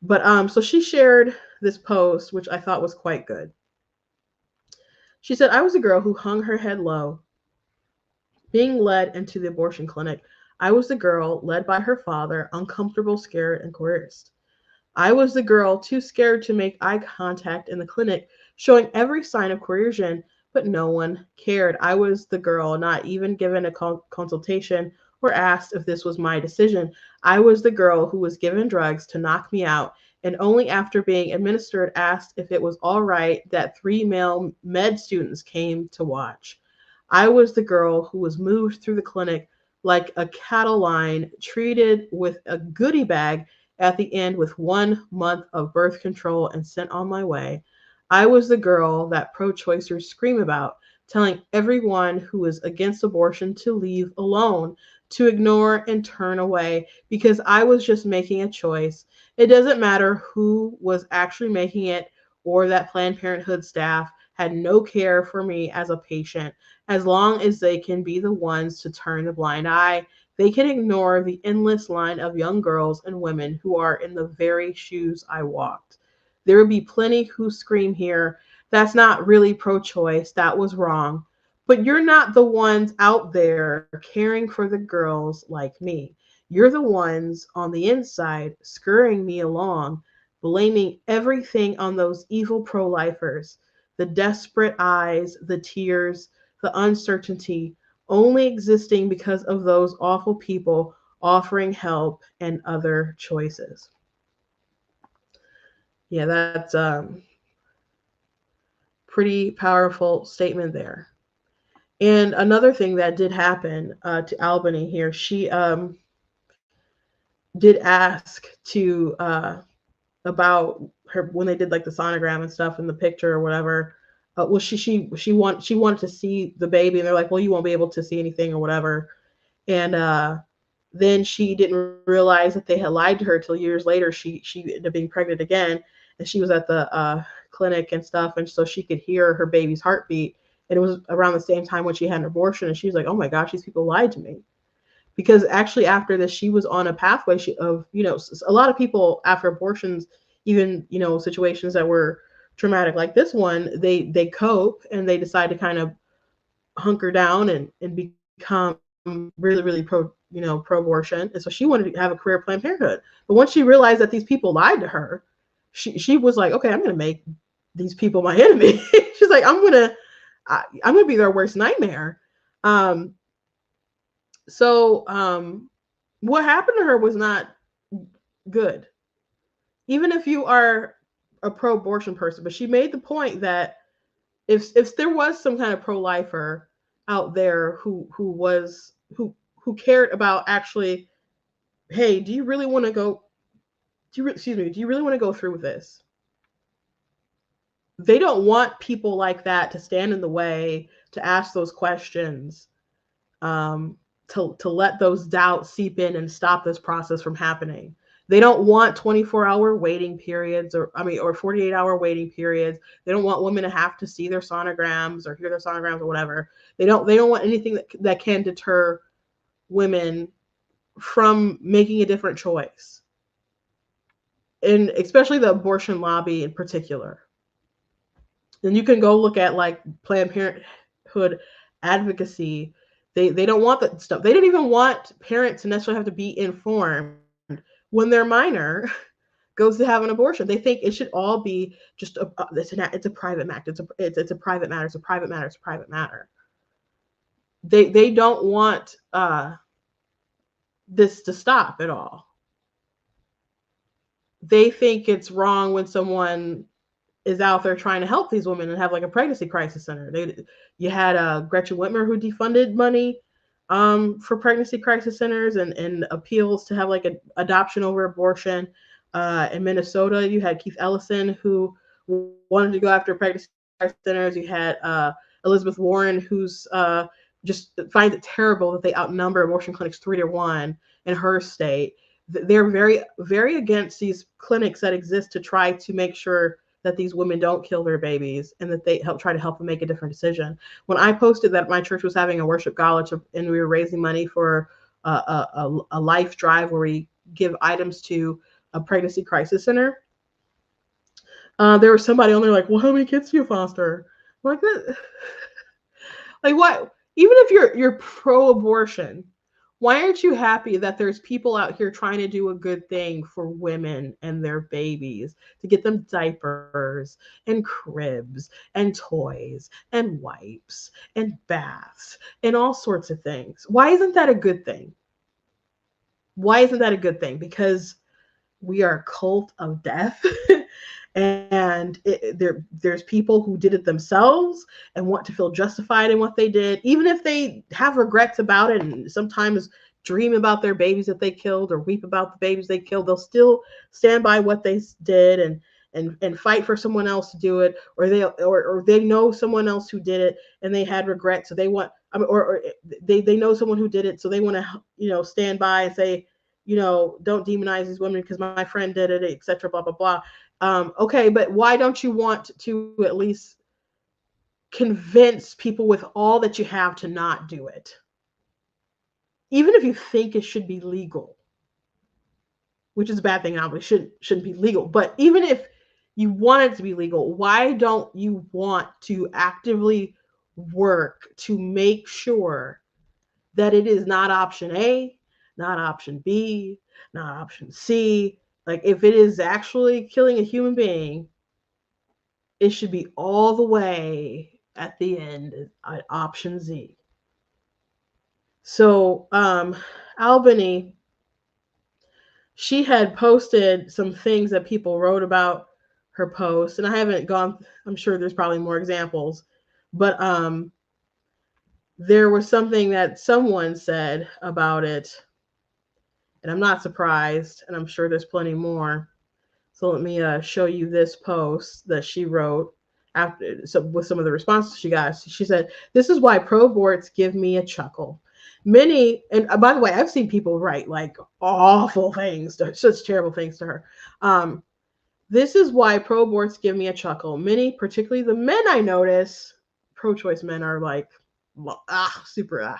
Speaker 1: But so she shared this post, which I thought was quite good. She said, I was a girl who hung her head low, being led into the abortion clinic. I was the girl led by her father, uncomfortable, scared, and coerced. I was the girl too scared to make eye contact in the clinic, showing every sign of coercion, but no one cared. I was the girl not even given a consultation or asked if this was my decision. I was the girl who was given drugs to knock me out, and only after being administered asked if it was all right that 3 male med students came to watch. I was the girl who was moved through the clinic like a cattle line, treated with a goodie bag at the end with 1 month of birth control, and sent on my way. I was the girl that pro-choicers scream about, telling everyone who is against abortion to leave alone, to ignore and turn away, because I was just making a choice. It doesn't matter who was actually making it, or that Planned Parenthood staff had no care for me as a patient. As long as they can be the ones to turn a blind eye, they can ignore the endless line of young girls and women who are in the very shoes I walked. There will be plenty who scream here, that's not really pro-choice, that was wrong. But you're not the ones out there caring for the girls like me. You're the ones on the inside scurrying me along, blaming everything on those evil pro-lifers. The desperate eyes, the tears, the uncertainty, only existing because of those awful people offering help and other choices. Yeah, that's pretty powerful statement there. And another thing that did happen to Albany here, she did ask to about her when they did like the sonogram and stuff in the picture or whatever. Well, she wanted to see the baby, and they're like, well, you won't be able to see anything or whatever. And then she didn't realize that they had lied to her till years later. She ended up being pregnant again, and she was at the clinic and stuff, and so she could hear her baby's heartbeat. And it was around the same time when she had an abortion, and she was like, "Oh my gosh, these people lied to me." Because actually, after this, she was on a pathway of, a lot of people after abortions, even situations that were traumatic like this one, they cope and they decide to kind of hunker down and become really, really pro-abortion. And so she wanted to have a career at Planned Parenthood. But once she realized that these people lied to her, she was like, okay, I'm going to make these people my enemy. She's like, I'm going to be their worst nightmare. So what happened to her was not good. Even if you are a pro-abortion person, but she made the point that if there was some kind of pro-lifer out there who cared about actually, hey, do you really want to go through with this? They don't want people like that to stand in the way, to ask those questions, to let those doubts seep in and stop this process from happening. They don't want 24-hour waiting periods or 48-hour waiting periods. They don't want women to have to see their sonograms or hear their sonograms or whatever. They don't want anything that can deter women from making a different choice. And especially the abortion lobby in particular. And you can go look at like Planned Parenthood advocacy. They don't want that stuff. They don't even want parents to necessarily have to be informed when their minor goes to have an abortion. They think it should all be just it's a private matter. It's a private matter. It's a private matter. It's a private matter. They don't want this to stop at all. They think it's wrong when someone is out there trying to help these women and have like a pregnancy crisis center. You had Gretchen Whitmer who defunded money for pregnancy crisis centers and appeals to have like an adoption over abortion. In Minnesota, you had Keith Ellison who wanted to go after pregnancy crisis centers. You had Elizabeth Warren who's just finds it terrible that they outnumber abortion clinics 3-1 in her state. They're very, very against these clinics that exist to try to make sure that these women don't kill their babies and that they try to help them make a different decision. When I posted that my church was having a worship gala and we were raising money for a life drive where we give items to a pregnancy crisis center, there was somebody on there like, well, how many kids do you foster? I'm like that. Like what? Even if you're pro-abortion, why aren't you happy that there's people out here trying to do a good thing for women and their babies, to get them diapers and cribs and toys and wipes and baths and all sorts of things? Why isn't that a good thing? Why isn't that a good thing? Because we are a cult of death. And there's people who did it themselves and want to feel justified in what they did, even if they have regrets about it and sometimes dream about their babies that they killed or weep about the babies they killed. They'll still stand by what they did and fight for someone else to do it, or they know someone else who did it and they had regrets, so they want, or they know someone who did it, so they want to stand by and say, don't demonize these women because my friend did it, etc. Blah blah blah. Okay, but why don't you want to at least convince people with all that you have to not do it? Even if you think it should be legal, which is a bad thing, obviously shouldn't be legal. But even if you want it to be legal, why don't you want to actively work to make sure that it is not option A, not option B, not option C? Like if it is actually killing a human being, it should be all the way at the end at option Z. So Albany, she had posted some things that people wrote about her post, and I haven't gone, I'm sure there's probably more examples, but there was something that someone said about it, and I'm not surprised, and I'm sure there's plenty more. So let me show you this post that she wrote with some of the responses she got. She said, "This is why pro-aborts give me a chuckle. Many," and by the way, I've seen people write like awful things, such terrible things to her. This is why pro-aborts give me a chuckle. Many, particularly the men I notice, pro-choice men are like, super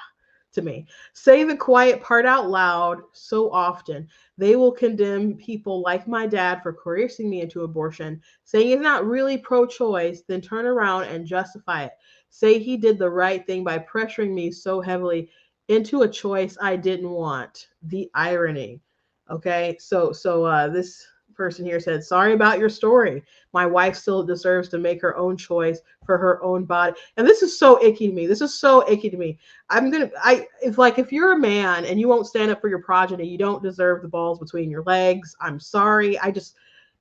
Speaker 1: to me. Say the quiet part out loud so often. They will condemn people like my dad for coercing me into abortion, saying it's not really pro-choice, then turn around and justify it. Say he did the right thing by pressuring me so heavily into a choice I didn't want. The irony. Okay, so this person here said, sorry about your story. My wife still deserves to make her own choice for her own body. And this is so icky to me. This is so icky to me. If you're a man and you won't stand up for your progeny, you don't deserve the balls between your legs. I'm sorry.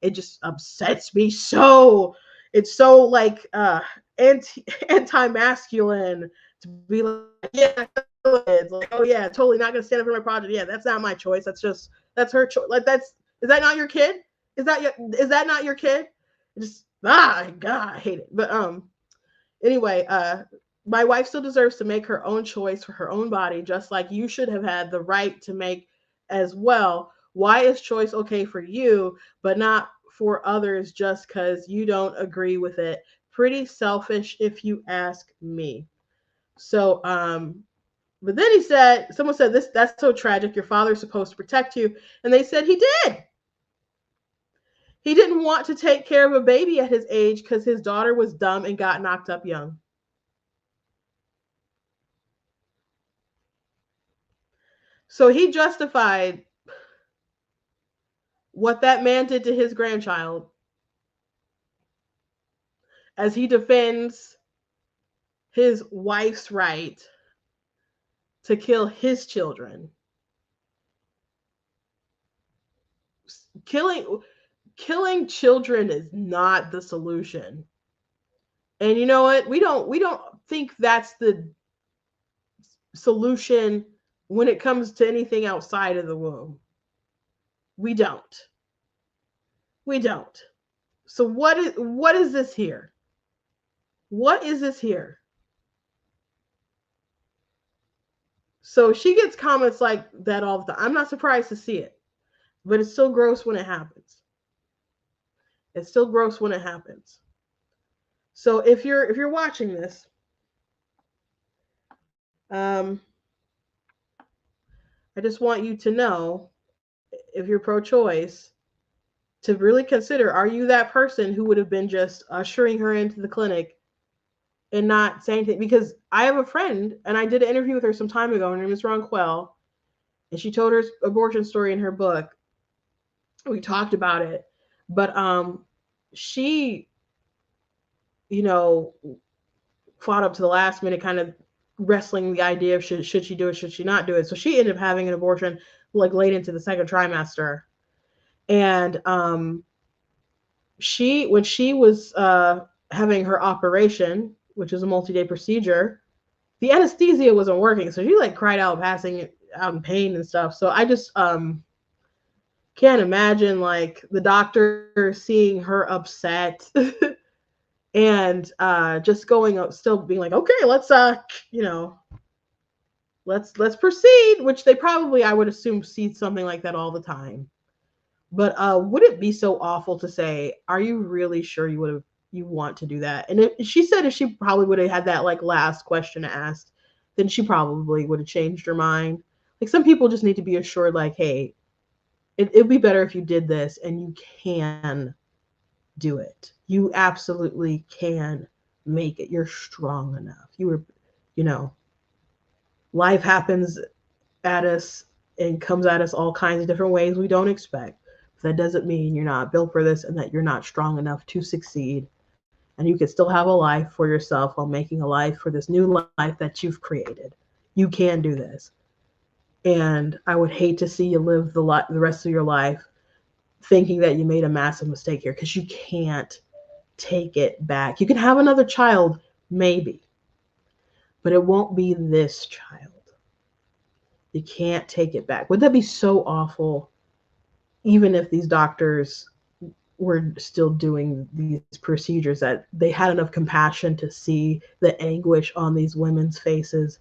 Speaker 1: It just upsets me so. It's so like anti-masculine to be like, yeah, it's like, oh yeah, totally not gonna stand up for my progeny. Yeah, that's not my choice. That's her choice. Like is that not your kid? Is that not your kid? Just God, I hate it. But anyway, my wife still deserves to make her own choice for her own body, just like you should have had the right to make as well. Why is choice okay for you, but not for others just because you don't agree with it? Pretty selfish if you ask me. So, but then someone said that's so tragic. Your father's supposed to protect you. And they said he did. He didn't want to take care of a baby at his age because his daughter was dumb and got knocked up young. So he justified what that man did to his grandchild as he defends his wife's right to kill his children. Killing children is not the solution. And you know what? We don't think that's the solution when it comes to anything outside of the womb. We don't. So what is this here? What is this here? So she gets comments like that all the time. I'm not surprised to see it, but it's still gross when it happens. It's still gross when it happens. So if you're watching this, I just want you to know, if you're pro-choice, to really consider, are you that person who would have been just ushering her into the clinic and not saying anything? Because I have a friend, and I did an interview with her some time ago. Her name is Ronquel, and she told her abortion story in her book. We talked about it, but she, fought up to the last minute, kind of wrestling the idea of should she do it, should she not do it. So she ended up having an abortion like late into the second trimester. And when she was having her operation, which is a multi-day procedure, the anesthesia wasn't working. So she like cried out, passing out in pain and stuff. So I just can't imagine like the doctor seeing her upset and just going up, still being like, okay, let's let's proceed, which they probably, I would assume, see something like that all the time. But would it be so awful to say, are you really sure you want to do that? And she said if she probably would have had that like last question asked, then she probably would have changed her mind. Like some people just need to be assured, like, hey, it'd be better if you did this, and you can do it. You absolutely can make it. You're strong enough. Life happens at us and comes at us all kinds of different ways we don't expect. That doesn't mean you're not built for this and that you're not strong enough to succeed. And you can still have a life for yourself while making a life for this new life that you've created. You can do this. And I would hate to see you live the rest of your life thinking that you made a massive mistake here, because you can't take it back. You can have another child, maybe, but it won't be this child. You can't take it back. Would that be so awful, even if these doctors were still doing these procedures, that they had enough compassion to see the anguish on these women's faces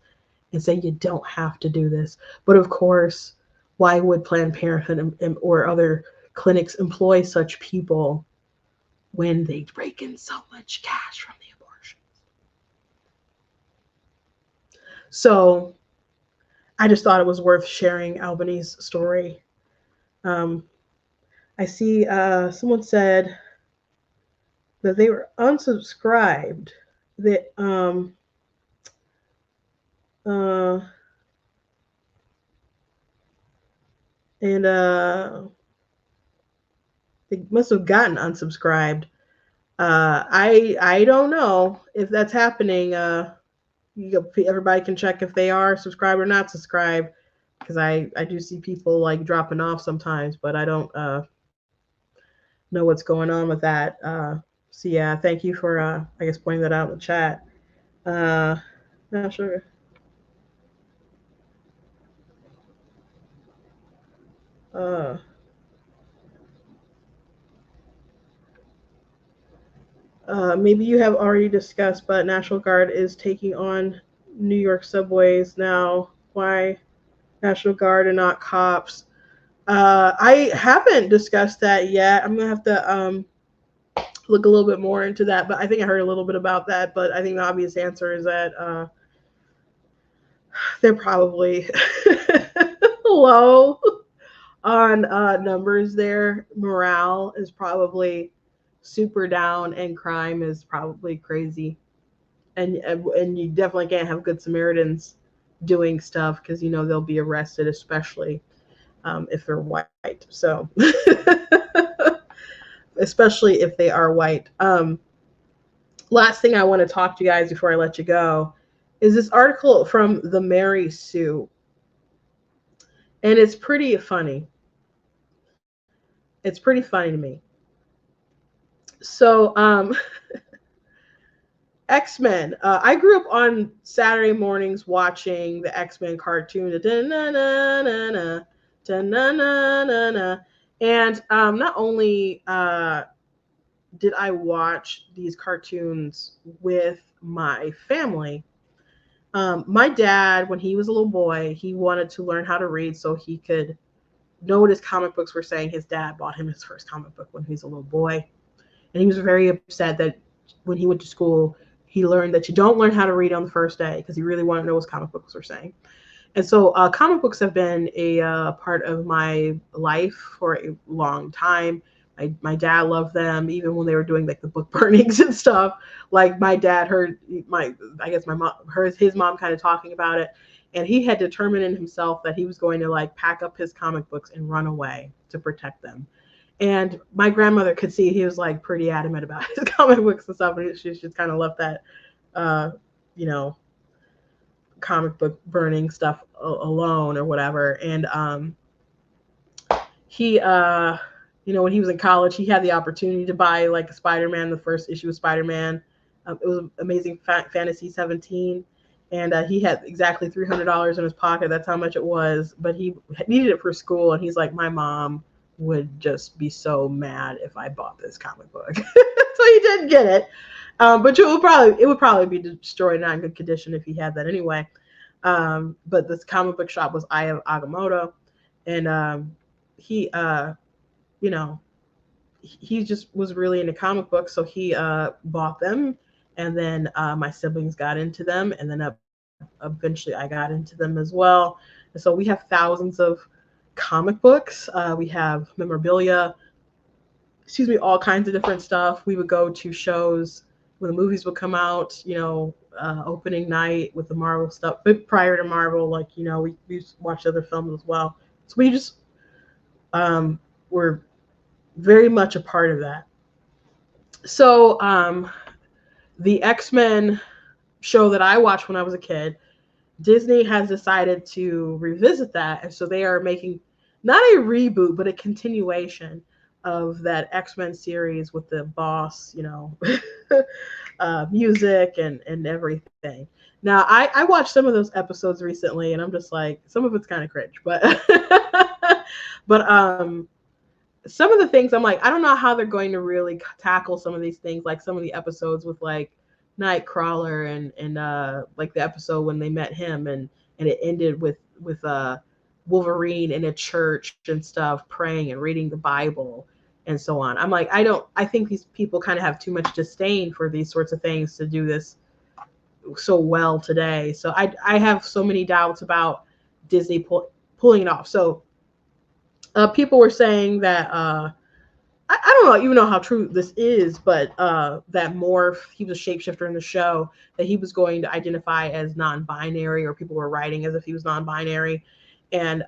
Speaker 1: and say, you don't have to do this? But of course, why would Planned Parenthood or other clinics employ such people when they rake in so much cash from the abortions. So I just thought it was worth sharing Albany's story. I see someone said that they were unsubscribed. That and they must have gotten unsubscribed. I don't know if that's happening. Everybody can check if they are subscribed or not subscribed, because I do see people like dropping off sometimes, but I don't know what's going on with that. So yeah, thank you for I guess pointing that out in the chat. Not sure. Maybe you have already discussed, but National Guard is taking on New York subways now. Why National Guard and not cops? I haven't discussed that yet. I'm gonna have to look a little bit more into that, but I think I heard a little bit about that. But I think the obvious answer is that they're probably low on numbers there. Morale is probably super down, and crime is probably crazy. And you definitely can't have good Samaritans doing stuff, because they'll be arrested, especially if they're white. So especially if they are white. Last thing I want to talk to you guys before I let you go is this article from the Mary Sue. And it's pretty funny. It's pretty funny to me. So X-Men. I grew up on Saturday mornings watching the X-Men cartoon. And not only did I watch these cartoons with my family, my dad, when he was a little boy, he wanted to learn how to read so he could know what his comic books were saying. His dad bought him his first comic book when he was a little boy. And he was very upset that when he went to school, he learned that you don't learn how to read on the first day, because he really wanted to know what his comic books were saying. And so comic books have been a part of my life for a long time. My dad loved them, even when they were doing like the book burnings and stuff. Like my dad heard his mom kind of talking about it, and he had determined in himself that he was going to like pack up his comic books and run away to protect them. And my grandmother could see he was like pretty adamant about his comic books and stuff, and she just kind of left that, comic book burning stuff alone or whatever. And he, when he was in college, he had the opportunity to buy like Spider-Man, the first issue of Spider-Man. It was Amazing Fantasy 17. And he had exactly $300 in his pocket. That's how much it was. But he needed it for school. And he's like, my mom would just be so mad if I bought this comic book. So he didn't get it. But it would probably be destroyed, not in good condition, if he had that anyway. But this comic book shop was Eye of Agamotto. And he just was really into comic books. So he bought them. And then my siblings got into them. And then eventually I got into them as well. And so we have thousands of comic books. We have memorabilia, all kinds of different stuff. We would go to shows when the movies would come out, opening night with the Marvel stuff. But prior to Marvel, we watched other films as well. So we just were very much a part of that. So the X-Men show that I watched when I was a kid, Disney has decided to revisit that. And so they are making not a reboot, but a continuation of that X-Men series with the Boss, music and everything. Now, I watched some of those episodes recently, and I'm just like, some of it's kind of cringe, but some of the things I'm like, I don't know how they're going to really tackle some of these things, like some of the episodes with like Nightcrawler and like the episode when they met him and it ended with Wolverine in a church and stuff, praying and reading the Bible. and so on. I'm like, I think these people kind of have too much disdain for these sorts of things to do this so well today. So I have so many doubts about Disney pulling it off. So people were saying that I don't even know how true this is, but that Morph, he was a shapeshifter in the show, that he was going to identify as non-binary, or people were writing as if he was non-binary, and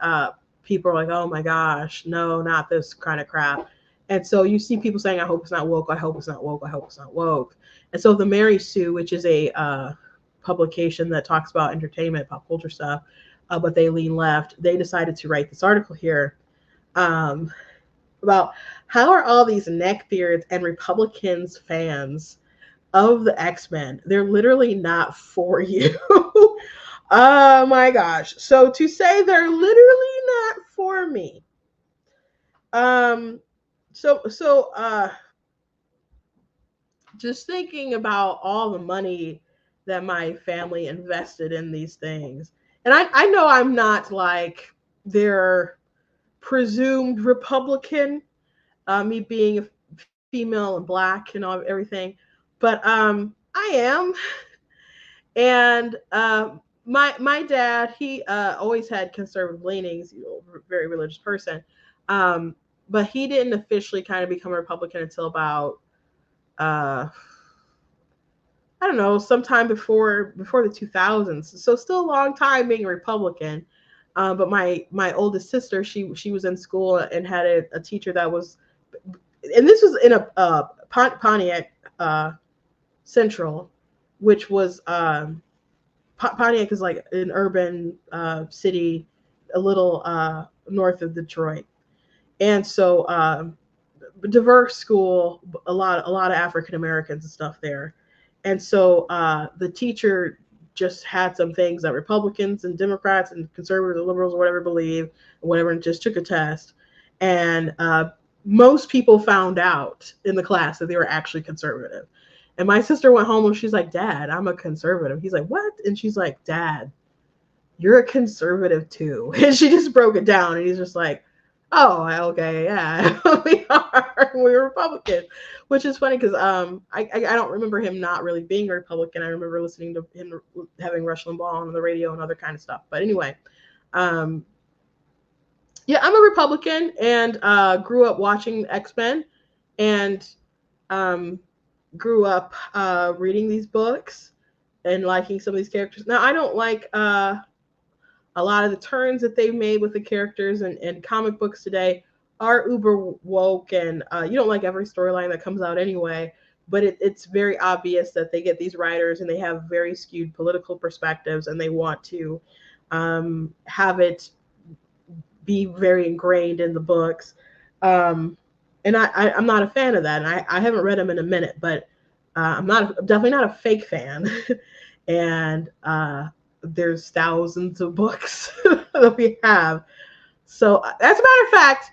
Speaker 1: people are like, oh my gosh, no, not this kind of crap. And so you see people saying, I hope it's not woke, I hope it's not woke, I hope it's not woke. And so the Mary Sue, which is a publication that talks about entertainment, pop culture stuff, but they lean left, they decided to write this article here about how are all these neckbeards and Republicans fans of the X-Men? They're literally not for you. Oh my gosh. So to say they're literally not for me. Just thinking about all the money that my family invested in these things. And I know I'm not like their presumed Republican, me being a female and black and all everything, but I am. And my dad, he always had conservative leanings, very religious person, but he didn't officially kind of become a Republican until about I don't know, sometime before the 2000s. So still a long time being a Republican. But my oldest sister, she was in school and had a teacher that was, and this was in a Pontiac Central, which was Pontiac is like an urban city, a little north of Detroit, and so diverse school, a lot of African Americans and stuff there, and so the teacher just had some things that Republicans and Democrats and conservatives and liberals or whatever believe, or whatever, and just took a test. And most people found out in the class that they were actually conservative. And my sister went home and she's like, Dad, I'm a conservative. He's like, what? And she's like, Dad, you're a conservative too. And she just broke it down. And he's just like, oh, okay, yeah, we are. We're Republicans, which is funny because I don't remember him not really being a Republican. I remember listening to him having Rush Limbaugh on the radio and other kind of stuff. But anyway, yeah, I'm a Republican and grew up watching X-Men and grew up reading these books and liking some of these characters. Now, I don't like a lot of the turns that they've made with the characters, and comic books today are uber woke, and you don't like every storyline that comes out anyway, but it's very obvious that they get these writers and they have very skewed political perspectives, and they want to have it be very ingrained in the books. And I'm not a fan of that, and I haven't read them in a minute, but I'm definitely not a fake fan. And there's thousands of books that we have. So as a matter of fact,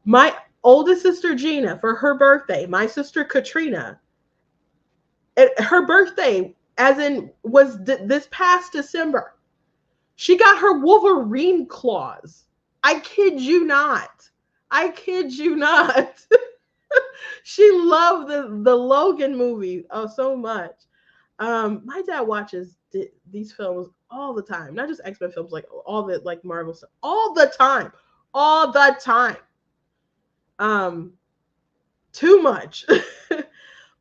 Speaker 1: my oldest sister Gina, for her birthday, my sister Katrina, her birthday, as in was this past December, she got her Wolverine claws. I kid you not. I kid you not. She loved the Logan movie so much. My dad watches these films all the time, not just X-Men films, like all the like Marvel stuff, all the time. Too much.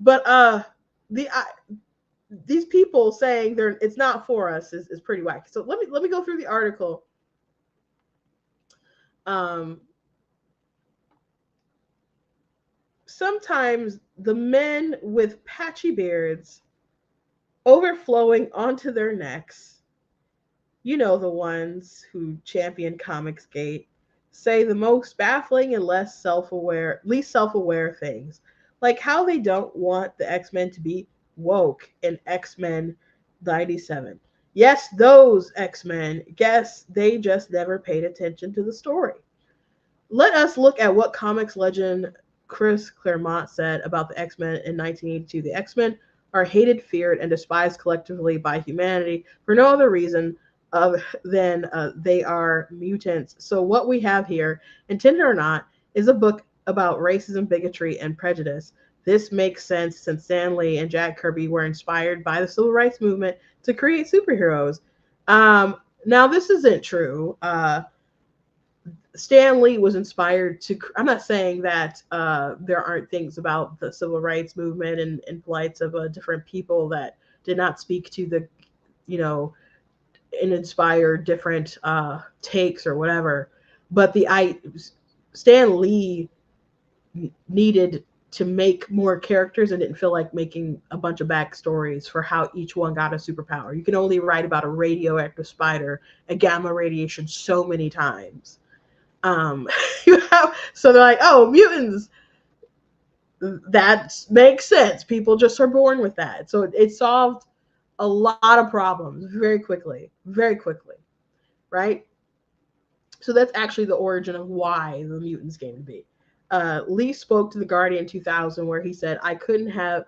Speaker 1: But these people saying it's not for us is pretty wacky. So let me go through the article. Sometimes the men with patchy beards overflowing onto their necks, you know, the ones who champion Comicsgate, say the most baffling and least self-aware things, like how they don't want the X-Men to be woke in X-Men 97. Yes, those X-Men, guess they just never paid attention to the story. Let us look at what comics legend Chris Claremont said about the X-Men in 1982. The X-Men are hated, feared, and despised collectively by humanity for no other reason than they are mutants. So what we have here, intended or not, is a book about racism, bigotry, and prejudice. This makes sense since Stan Lee and Jack Kirby were inspired by the civil rights movement to create superheroes. Now, this isn't true. Stan Lee was inspired to. I'm not saying that there aren't things about the civil rights movement and plights of different people that did not speak to the, you know, and inspire different takes or whatever. But Stan Lee needed to make more characters and didn't feel like making a bunch of backstories for how each one got a superpower. You can only write about a radioactive spider and gamma radiation so many times. So they're like, oh, mutants. That makes sense. People just are born with that. So it solved a lot of problems very quickly, right? So that's actually the origin of why the mutants came to be. Lee spoke to The Guardian 2000 where he said, I couldn't have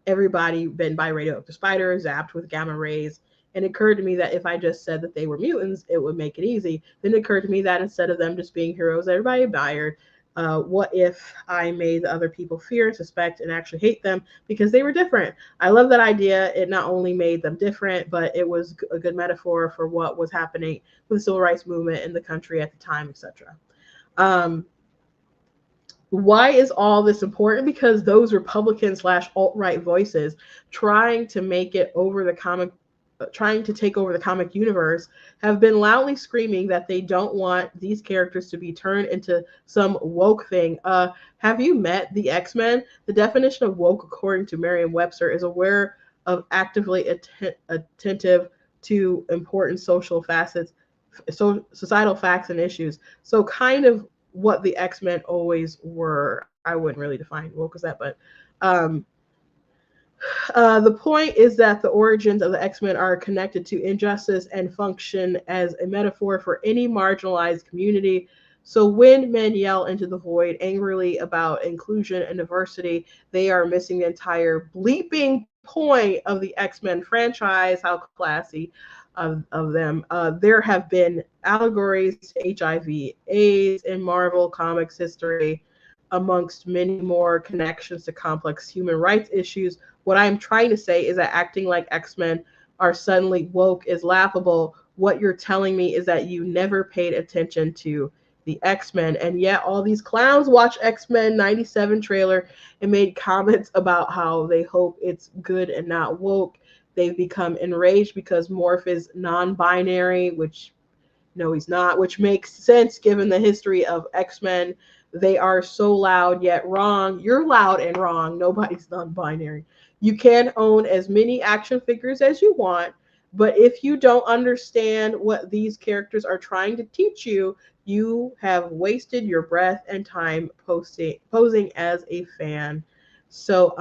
Speaker 1: everybody been by radioactive spiders, zapped with gamma rays. And it occurred to me that if I just said that they were mutants, it would make it easy. Then it occurred to me that instead of them just being heroes everybody admired, what if I made the other people fear, suspect, and actually hate them because they were different? I love that idea. It not only made them different, but it was a good metaphor for what was happening with the civil rights movement in the country at the time, etc. Why is all this important? Because those Republican / alt-right voices trying to make it over the comic, trying to take over the comic universe have been loudly screaming that they don't want these characters to be turned into some woke thing. Have you met the X-Men? The definition of woke, according to Merriam-Webster, is aware of actively attentive to important social facets, societal facts and issues. So kind of what the X-Men always were. I wouldn't really define woke as that, but the point is that the origins of the X-Men are connected to injustice and function as a metaphor for any marginalized community. So when men yell into the void angrily about inclusion and diversity, they are missing the entire bleeping point of the X-Men franchise. How classy of them. There have been allegories to HIV/AIDS in Marvel Comics history, amongst many more connections to complex human rights issues. What I'm trying to say is that acting like X-Men are suddenly woke is laughable. What you're telling me is that you never paid attention to the X-Men, and yet all these clowns watch X-Men 97 trailer and made comments about how they hope it's good and not woke. They've become enraged because Morph is non-binary, which no, he's not, which makes sense given the history of X-Men. They are so loud yet wrong. You're loud and wrong. Nobody's non-binary. You can own as many action figures as you want, but if you don't understand what these characters are trying to teach you, you have wasted your breath and time posing as a fan. So,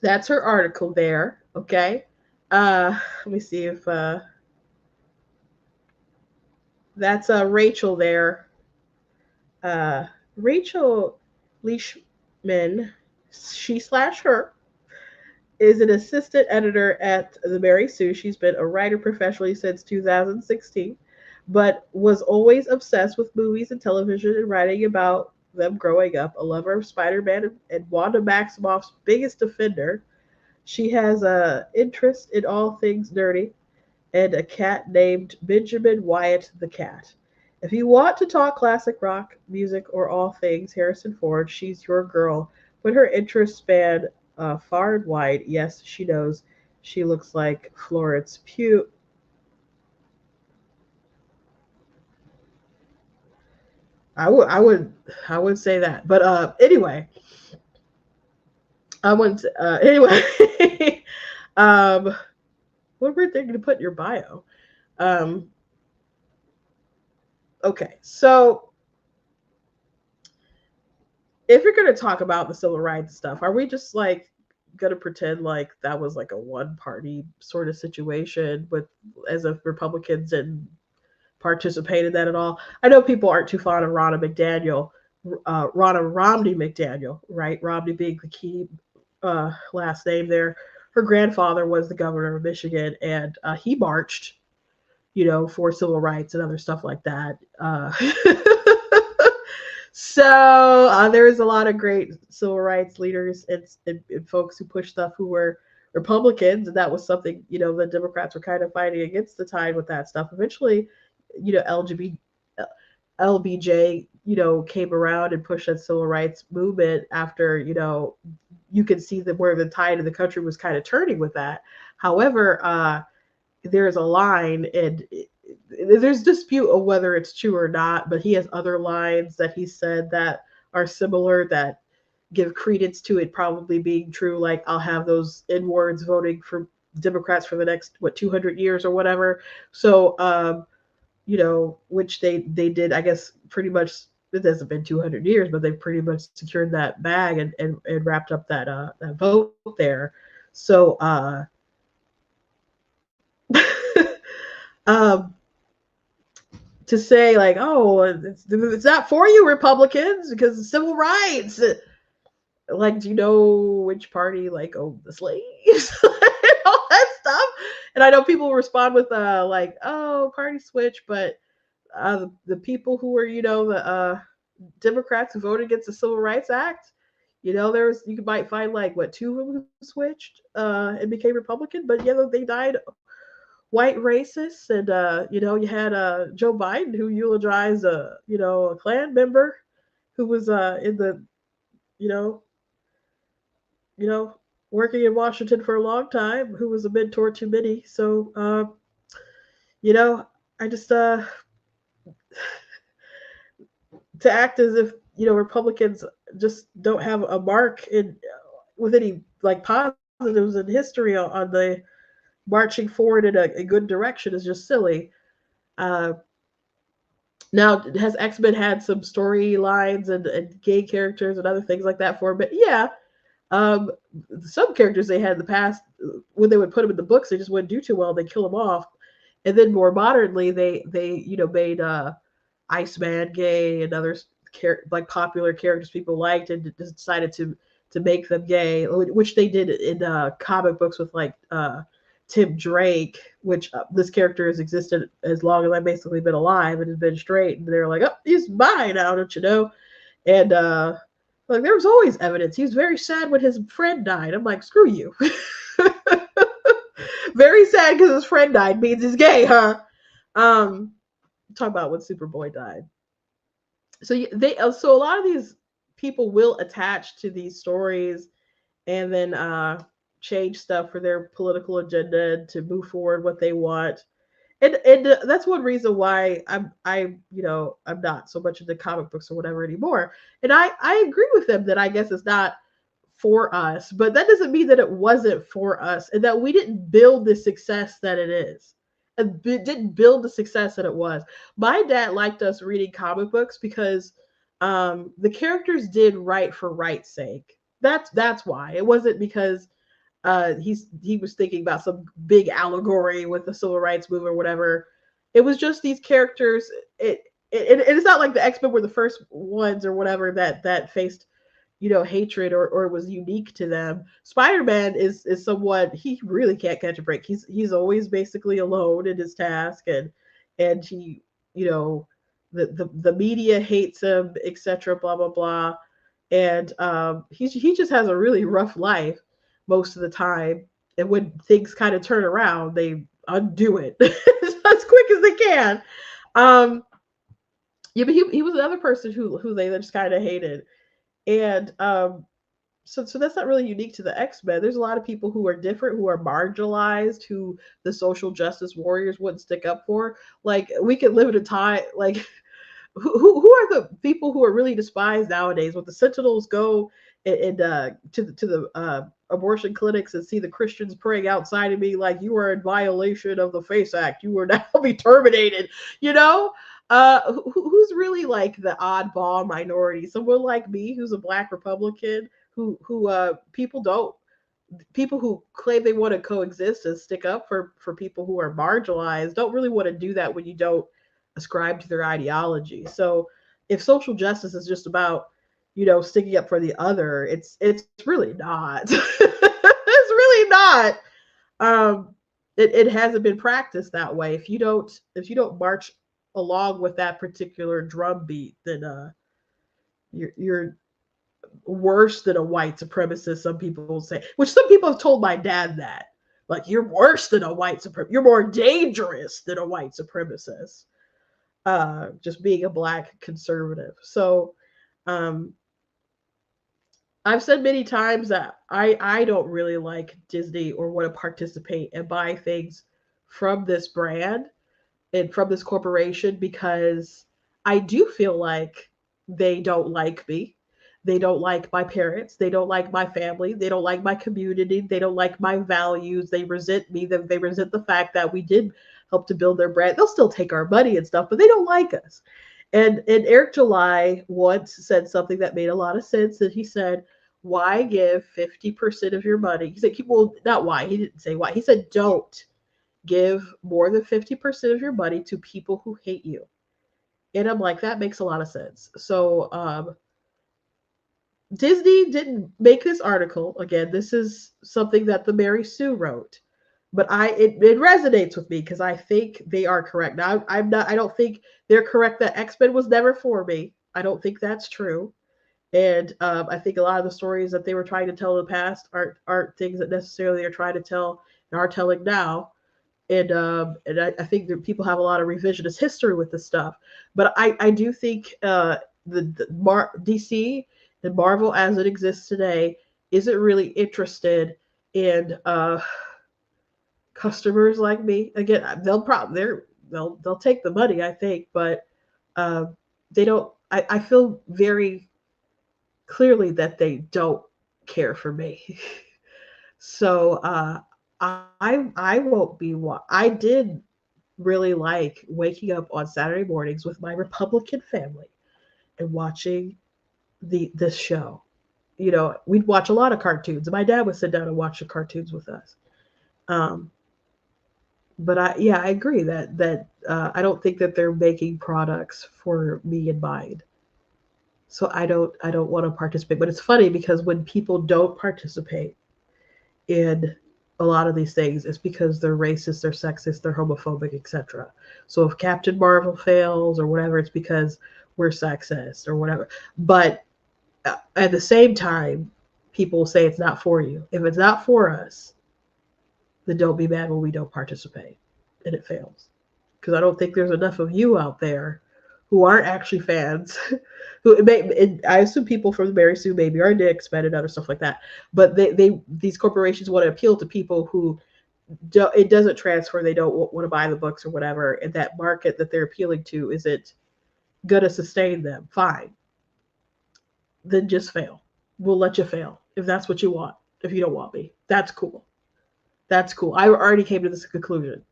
Speaker 1: that's her article there. Okay. Let me see if that's Rachel there. Rachel Leishman, she/her, is an assistant editor at the Mary Sue. She's been a writer professionally since 2016, but was always obsessed with movies and television and writing about them growing up. A lover of Spider-Man and Wanda Maximoff's biggest defender. She has an interest in all things nerdy and a cat named Benjamin Wyatt the cat. If you want to talk classic rock, music, or all things Harrison Ford, she's your girl. But her interests span far and wide. Yes, she knows. She looks like Florence Pugh. I would say that. But anyway, I wouldn't. Anyway, what weird thing to put in your bio. Okay, so if you're going to talk about the civil rights stuff, are we just like going to pretend like that was like a one party sort of situation with as if Republicans didn't participate in that at all? I know people aren't too fond of Ronna Romney McDaniel, right? Romney being the key last name there. Her grandfather was the governor of Michigan, and he marched, for civil rights and other stuff like that. So there was a lot of great civil rights leaders and folks who pushed stuff who were Republicans, and that was something the Democrats were kind of fighting against the tide with that stuff. Eventually, LBJ came around and pushed that civil rights movement after you could see that where the tide of the country was kind of turning with that. However, there's a line, and there's dispute of whether it's true or not, but he has other lines that he said that are similar that give credence to it probably being true. Like, I'll have those N-words voting for Democrats for the next 200 years or whatever. So which they did, I guess, pretty much. It hasn't been 200 years, but they've pretty much secured that bag and wrapped up that vote there. So um, to say like, oh, it's not for you Republicans because civil rights. Like, do you know which party owned the slaves? All that stuff. And I know people respond with like, oh, party switch, but the people who were the Democrats who voted against the Civil Rights Act, you might find two of them who switched and became Republican, but they died white racists. And you had Joe Biden who eulogized a Klan member who was in the working in Washington for a long time, who was a mentor to many. So I just to act as if Republicans just don't have a mark in with any positives in history on the marching forward in a good direction is just silly. Now, has X-Men had some storylines and gay characters and other things like that for? But yeah, some characters they had in the past, when they would put them in the books, they just wouldn't do too well. They kill them off, and then more modernly, they made Iceman gay and other popular characters people liked, and decided to make them gay, which they did in comic books with Tim Drake, which this character has existed as long as I've basically been alive and has been straight, and they're like, oh, he's bi now, don't you know? And there was always evidence. He was very sad when his friend died. I'm like, screw you. Very sad because his friend died means he's gay, huh? Talk about when Superboy died. So so a lot of these people will attach to these stories and then change stuff for their political agenda to move forward what they want. And that's one reason why I'm not so much into comic books or whatever anymore. And I agree with them that I guess it's not for us, but that doesn't mean that it wasn't for us and that we didn't build the success that it is. And didn't build the success that it was. My dad liked us reading comic books because the characters did right for right's sake. That's why. It wasn't because he was thinking about some big allegory with the civil rights movement or whatever. It was just these characters. It's not like the X-Men were the first ones or whatever that faced hatred or was unique to them. Spider-Man is someone, he really can't catch a break. He's always basically alone in his task, and he the media hates him, etc. Blah blah blah, and he just has a really rough life most of the time. And when things kind of turn around, they undo it as quick as they can. Yeah, but he was another person who they just kind of hated. And so that's not really unique to the X-Men. There's a lot of people who are different, who are marginalized, who the social justice warriors wouldn't stick up for. Like, we could live in a time like who are the people who are really despised nowadays? When the Sentinels go and to the abortion clinics and see the Christians praying outside and being like, "You are in violation of the FACE Act. You will now be terminated." Who's really like the oddball minority? Someone like me, who's a Black Republican, who people who claim they want to coexist and stick up for people who are marginalized don't really want to do that when you don't ascribe to their ideology. So if social justice is just about sticking up for the other, it's really not. It's really not. It hasn't been practiced that way. If you don't march along with that particular drum beat, then you're worse than a white supremacist. Some people will say, which some people have told my dad that, like, you're worse than a white supremacist. You're more dangerous than a white supremacist. Just being a black conservative. So, I've said many times that I don't really like Disney or want to participate and buy things from this brand and from this corporation because I do feel like they don't like me. They don't like my parents. They don't like my family. They don't like my community. They don't like my values. They resent me. They resent the fact that we did help to build their brand. They'll still take our money and stuff, but they don't like us. And Eric July once said something that made a lot of sense. And he said, why give 50% of your money? He said, well, not why. He didn't say why. He said, don't give more than 50% of your money to people who hate you. And I'm like, that makes a lot of sense. So Disney didn't make this article. Again, this is something that the Mary Sue wrote. But it resonates with me because I think they are correct. Now I don't think they're correct that X-Men was never for me. I don't think that's true. And I think a lot of the stories that they were trying to tell in the past aren't things that necessarily are trying to tell and are telling now. And I think that people have a lot of revisionist history with this stuff. But I do think DC and Marvel as it exists today isn't really interested in customers like me. Again, they'll take the money, I think, but they don't. I feel very clearly that they don't care for me. So I won't be what I did really like waking up on Saturday mornings with my Republican family and watching this show. You know, we'd watch a lot of cartoons. My dad would sit down and watch the cartoons with us. But I agree that I don't think that they're making products for me in mind. So I don't want to participate. But it's funny because when people don't participate in a lot of these things, it's because they're racist, they're sexist, they're homophobic, etc. So if Captain Marvel fails or whatever, it's because we're sexist or whatever. But at the same time, people say it's not for you. If it's not for us, then don't be mad when we don't participate and it fails. Because I don't think there's enough of you out there who aren't actually fans. I assume people from the Mary Sue maybe are X-Men and other stuff like that. But these corporations want to appeal to people who it doesn't transfer. They don't want to buy the books or whatever. And that market that they're appealing to isn't going to sustain them. Fine. Then just fail. We'll let you fail if that's what you want. If you don't want me, that's cool. That's cool. I already came to this conclusion.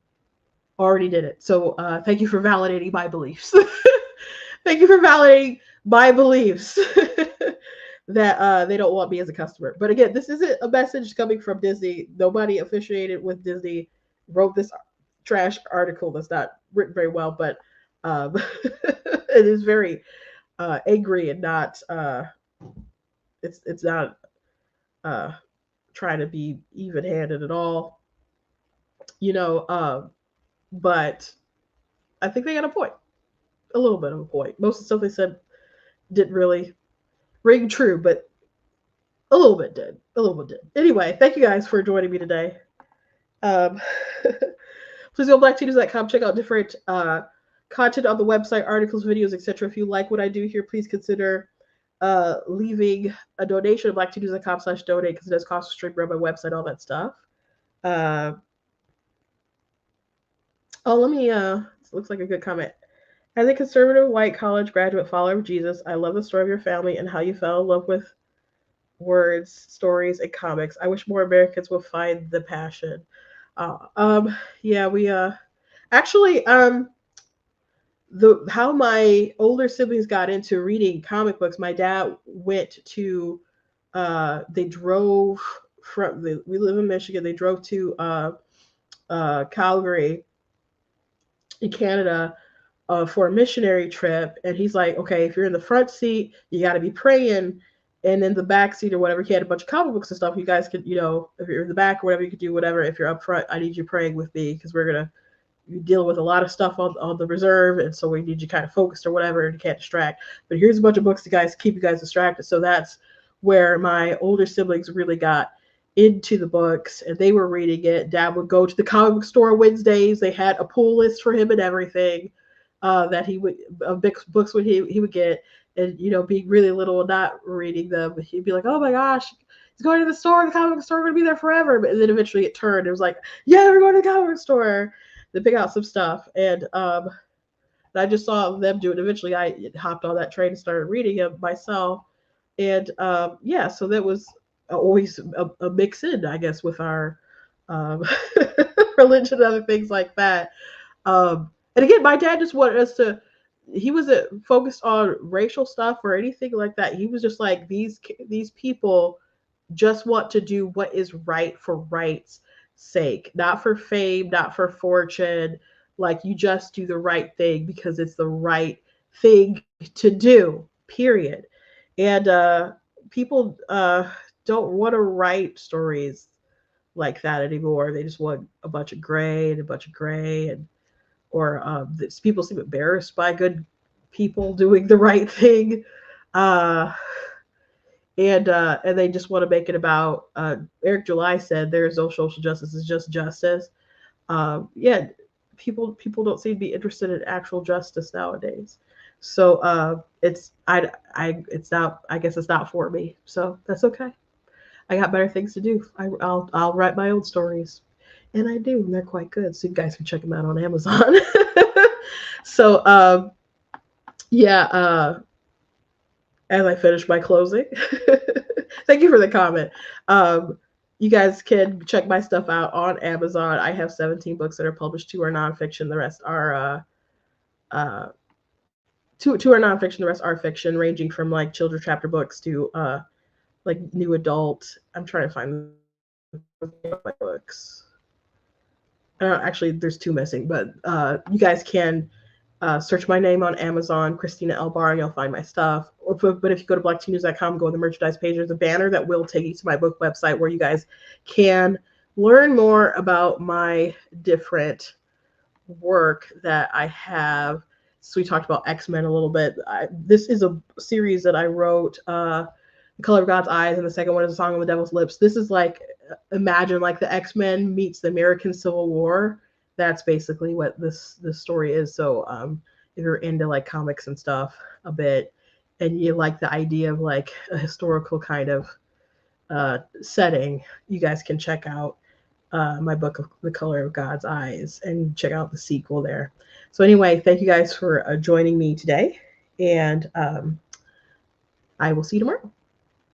Speaker 1: Already did it. So thank you for validating my beliefs. Thank you for validating my beliefs that they don't want me as a customer. But again, this isn't a message coming from Disney. Nobody affiliated with Disney wrote this trash article that's not written very well, but it is very angry and not it's not trying to be even-handed at all, you know. But I think they got a point, a little bit of a point. Most of the stuff they said didn't really ring true, but a little bit did. A little bit did. Anyway, thank you guys for joining me today. Please go to blackteeners.com. Check out different content on the website, articles, videos, etc. If you like what I do here, please consider leaving a donation at blackteeners.com/donate because it does cost a stream, run my website, all that stuff. Let me, this looks like a good comment. As a conservative white college graduate follower of Jesus, I love the story of your family and how you fell in love with words, stories, and comics. I wish more Americans would find the passion. Yeah, we, actually, how my older siblings got into reading comic books, my dad went to, they drove from, we live in Michigan, they drove to Calgary in Canada for a missionary trip. And he's like, okay, if you're in the front seat, you got to be praying. And in the back seat or whatever, he had a bunch of comic books and stuff. You guys could, you know, if you're in the back or whatever, you could do whatever. If you're up front, I need you praying with me because we're going to you deal with a lot of stuff on the reserve, and so we need you kind of focused or whatever, and you can't distract. But here's a bunch of books to guys keep you guys distracted. So that's where my older siblings really got into the books, and they were reading it. Dad would go to the comic book store Wednesdays. They had a pull list for him and everything that he would books he would get, and being really little and not reading them, he'd be like, "Oh my gosh, he's going to the store. The comic book store, going to be there forever." But then eventually it turned. It was like, "Yeah, we're going to the comic book store to pick out some stuff." And I just saw them do it. Eventually, I hopped on that train and started reading him myself. And yeah, so that was always a mix in, I guess, with our um, religion and other things like that. And again, my dad just wanted us to. He wasn't focused on racial stuff or anything like that. He was just like, these people just want to do what is right for right's sake, not for fame, not for fortune. Like, you just do the right thing because it's the right thing to do, period. And people don't want to write stories like that anymore. They just want a bunch of gray and a bunch of gray, and or people seem embarrassed by good people doing the right thing. Uh, and they just want to make it about Eric July said there is no social justice, it's just justice. Yeah, people don't seem to be interested in actual justice nowadays. So it's it's not, I guess it's not for me. So that's okay. I got better things to do. I'll write my own stories, and I do, and they're quite good. So you guys can check them out on Amazon. So yeah, as I finish my closing, thank you for the comment. You guys can check my stuff out on Amazon. I have 17 books that are published. 2 are nonfiction. The rest are two are nonfiction. The rest are fiction, ranging from like children's chapter books to like new adult. I'm trying to find my books. Actually, there's 2 missing, but you guys can search my name on Amazon, Christina L. Barr, and you'll find my stuff. But if you go to blackteennews.com, go on the merchandise page, there's a banner that will take you to my book website where you guys can learn more about my different work that I have. So we talked about X-Men a little bit. This is a series that I wrote, The Color of God's Eyes, and the second one is A Song on the Devil's Lips. This is like, imagine like the X-Men meets the American Civil War. That's basically what this story is. So if you're into like comics and stuff a bit, and you like the idea of like a historical kind of setting, you guys can check out my book of The Color of God's Eyes and check out the sequel there. So anyway, thank you guys for joining me today, and I will see you tomorrow.